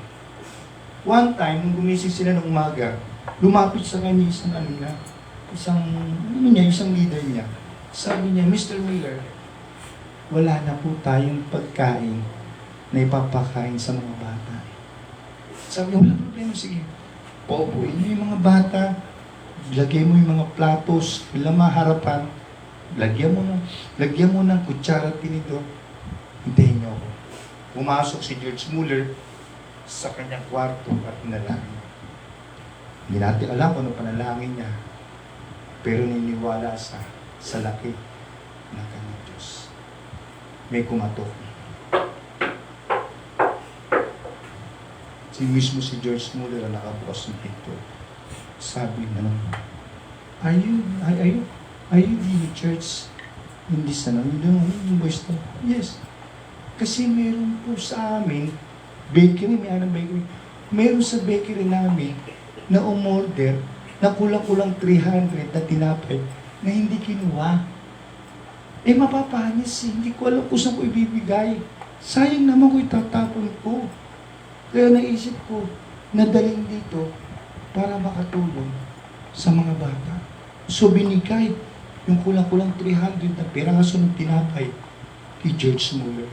One time, nung gumising sila ng umaga, lumapit sa kanya isang leader niya. Sabi niya, Mr. Miller, wala na po tayong pagkain na ipapakain sa mga bata. Sabi niya, wala problema, sige. Paupuin mo yung mga bata, lagay mo yung mga platos, ilang maharapan, lagyan mo ng kutsara at tinidor, hintayin niyo ako. Pumasok si George Muller sa kanyang kwarto at nanalangin. Hindi natin alam kung ano panalangin niya, pero niniwala sa laki ng kanyang Diyos. May kumatok. Si George Muller ang nakabukas ng pinto. Sabi na are you the church in this yung voice to? Yes. Kasi meron po sa amin, bakery, may anong bakery, meron sa bakery namin na umorder na kulang-kulang 300 na tinapay na hindi kinuha. Mapapanis, hindi ko alam kung saan ko ibibigay. Sayang naman ko itatapon ko. Kaya naisip ko, nadaling dito para makatulong sa mga bata. So binigay yung kulang-kulang 300 na piraso ng tinapay kay George Muller.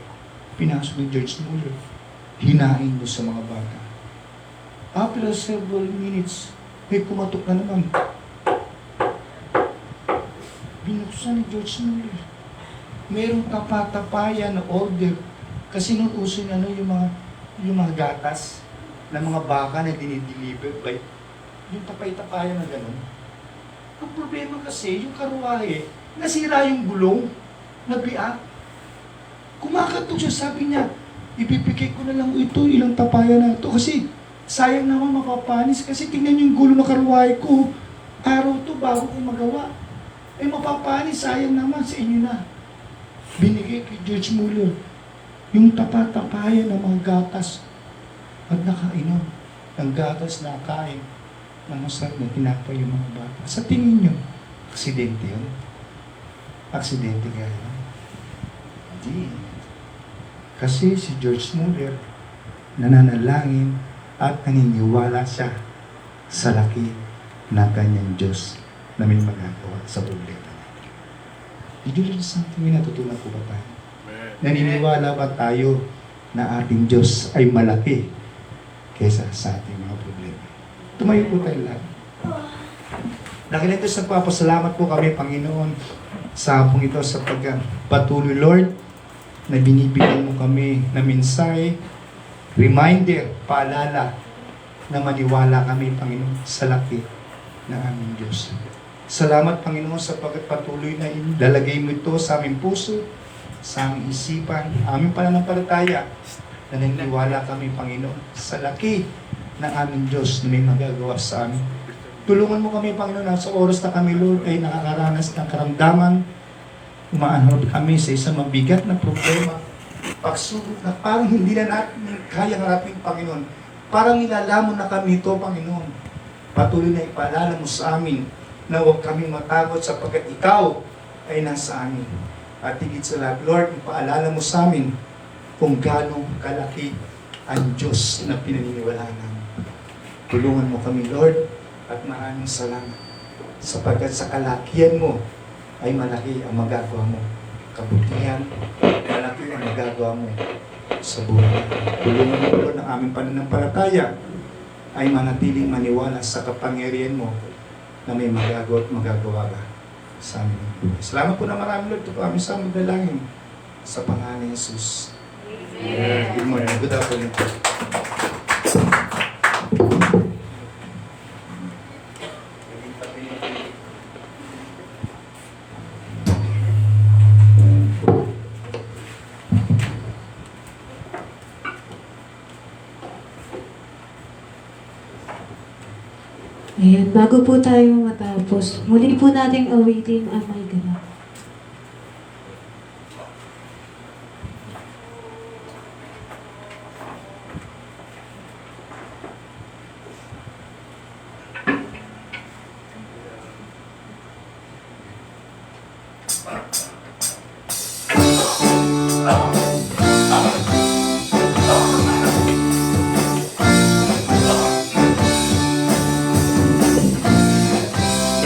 Pinasok ni George Muller. Hinain mo sa mga bata. After several minutes, may kumatok na naman. Binuksan ni George Muller. Merong tapatapayan na order. Kasi nung uso na yung mga gatas ng mga baka na dinideliver by yung tapay-tapayan na gano'n. Ang problema kasi, yung karuwahe, nasira yung gulong, nabiak. Kumakatok siya, sabi niya, ipipigay ko na lang ito, ilang tapayan na ito. Kasi sayang naman mapapanis. Kasi tingnan yung gulo ng karuwahe ko. Araw to bago ko magawa. Mapapanis, sayang naman sa inyo na. Binigay kay George Muller yung tapatapayan ng mga gatas at nakainom ng gatas na kain ng masarap na tinapay yung mga bata. Sa tingin nyo, aksidente yun? Aksidente kaya yun? Hindi. Kasi si George Muller nananalangin at naniniwala siya sa laki na kanyang Diyos na may magagawa sa problema niya. Did you learn something? May natutunan ko ba tayo? Naniniwala ba tayo na ating Diyos ay malaki kaysa sa ating mga problema? Tumayo po tayo lahat. Dahil ito sa papasalamat po kami, Panginoon, sa hapong ito sa pagpatuloy, Lord, na binibigyan mo kami na mensahe, reminder, paalala, na maniwala kami, Panginoon, sa laki ng aming Diyos. Salamat, Panginoon, sa pagpatuloy na ilalagay mo ito sa aming puso, sa aming isipan, aming pananampalataya, na naniniwala kami, Panginoon, sa laki ng aming Diyos na may magagawa sa amin. Tulungan mo kami, Panginoon, na sa oras na kami, Lord, ay nakakaranas ng karamdaman, umaanod kami sa isang mabigat na problema, pagsubok na parang hindi na natin kaya harapin, Panginoon. Parang nilalamon na kami ito, Panginoon. Patuloy na ipaalala mo sa amin na huwag kami matakot sapagkat ikaw ay nasa amin. At higit sa lahat, Lord, ipaalala mo sa amin kung gano'ng kalaki ang Diyos na pinaniniwalaan namin. Tulungan mo kami, Lord, at maraming salamat sapagkat sa kalakihan mo ay malaki ang magagawa mo. Kabutihan, malaki ang magagawa mo sa buhay. Tulungan mo, Lord, ng aming pananampalataya ay manatiling maniwala sa kapangyarihan mo na may magagawa at magagawa ka sa amin. Salamat po na marami, Lord. Ito po aming sa magdalangin sa pangalan ni Jesus. Good morning. Good afternoon. Ayan, bago po tayo matapos, muli po nating awitin ang may ganap.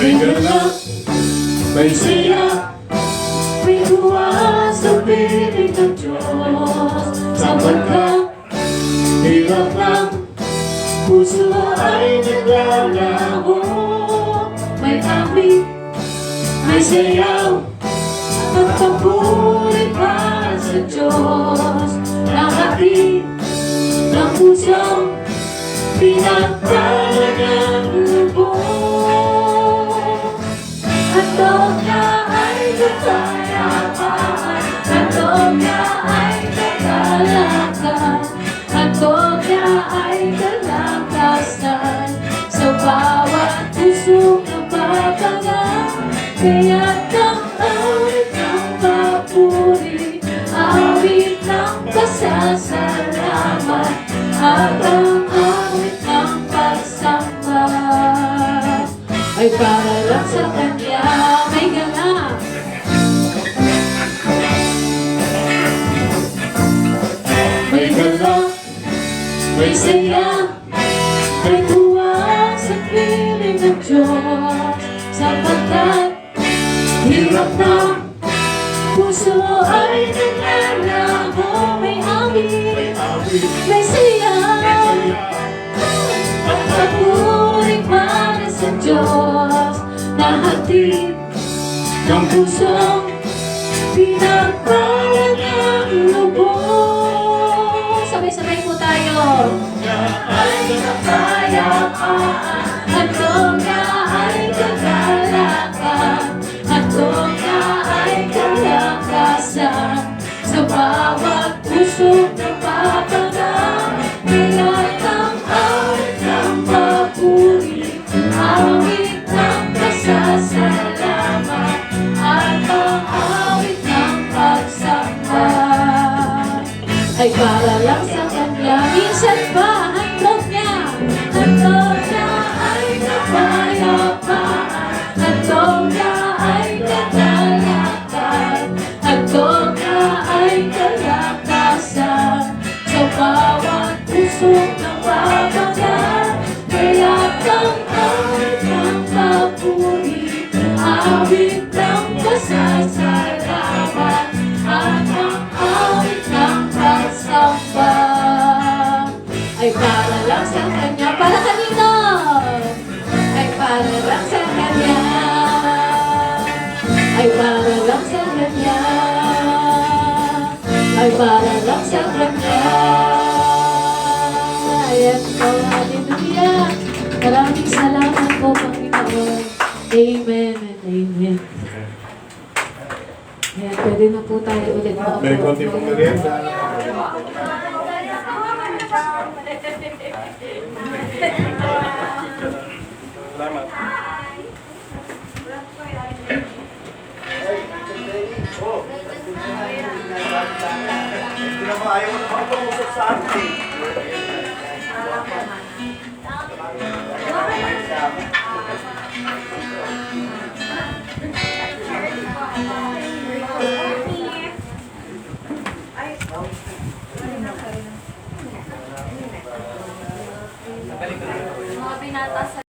May galak, may saya, may tuwa sa piling ng Diyos. Sapagkat hirap lang, puso ay naglalaho. May awit, may sayaw, at papuri para sa Diyos. Nakatid ng pusong pinagpala ng lubos. At doon na ay kapayapaan, at doon na ay kagalakan, at doon na ay kalakasan sa bawat pusong napapagal. Kaya't ang awit ng papuri, awit ng pasasalamat, at ang awit ng pagsamba ay para lang sa Kanya. May ganap, may galak, may saya, may tuwa sa piling ng Diyos. Sapagkat hirap na, puso ay naglalaho. May awit, may saya, at papuri para sa Diyos. Nahatid ng pusong pinagpala ng lubos. Sabay-sabay po tayo. Ay kapayapaan, at doon na ay kagalakan, at doon na ay kalakasan sa bawat pusong napapagal. Kaya't ang awit ng papuri, awit ng pasasalamat, at ang awit ng pagsamba ay para lang sa Kanya. Minsan ba handog niya? Handog na ay kapayapaan, handog na ay kagalakan, handog na ay kalakasan sa bawat pusong napapagal. Kaya't ang awit ng papuri, awit ng pasasalamat, at ang awit ng pagsamba ay para lang sa Kanya. Para kanino? Ay para lang sa Kanya. Ay para lang sa Kanya. Ay para lang sa Kanya. Ayan po, hallelujah. Maraming salamat po, Panginoon. Amen and amen. Ayan, pwede na po tayo ulit maupo. may konti pong merienda. Salamat. Hindi naman ayaw mo na makapag-usap sa akin.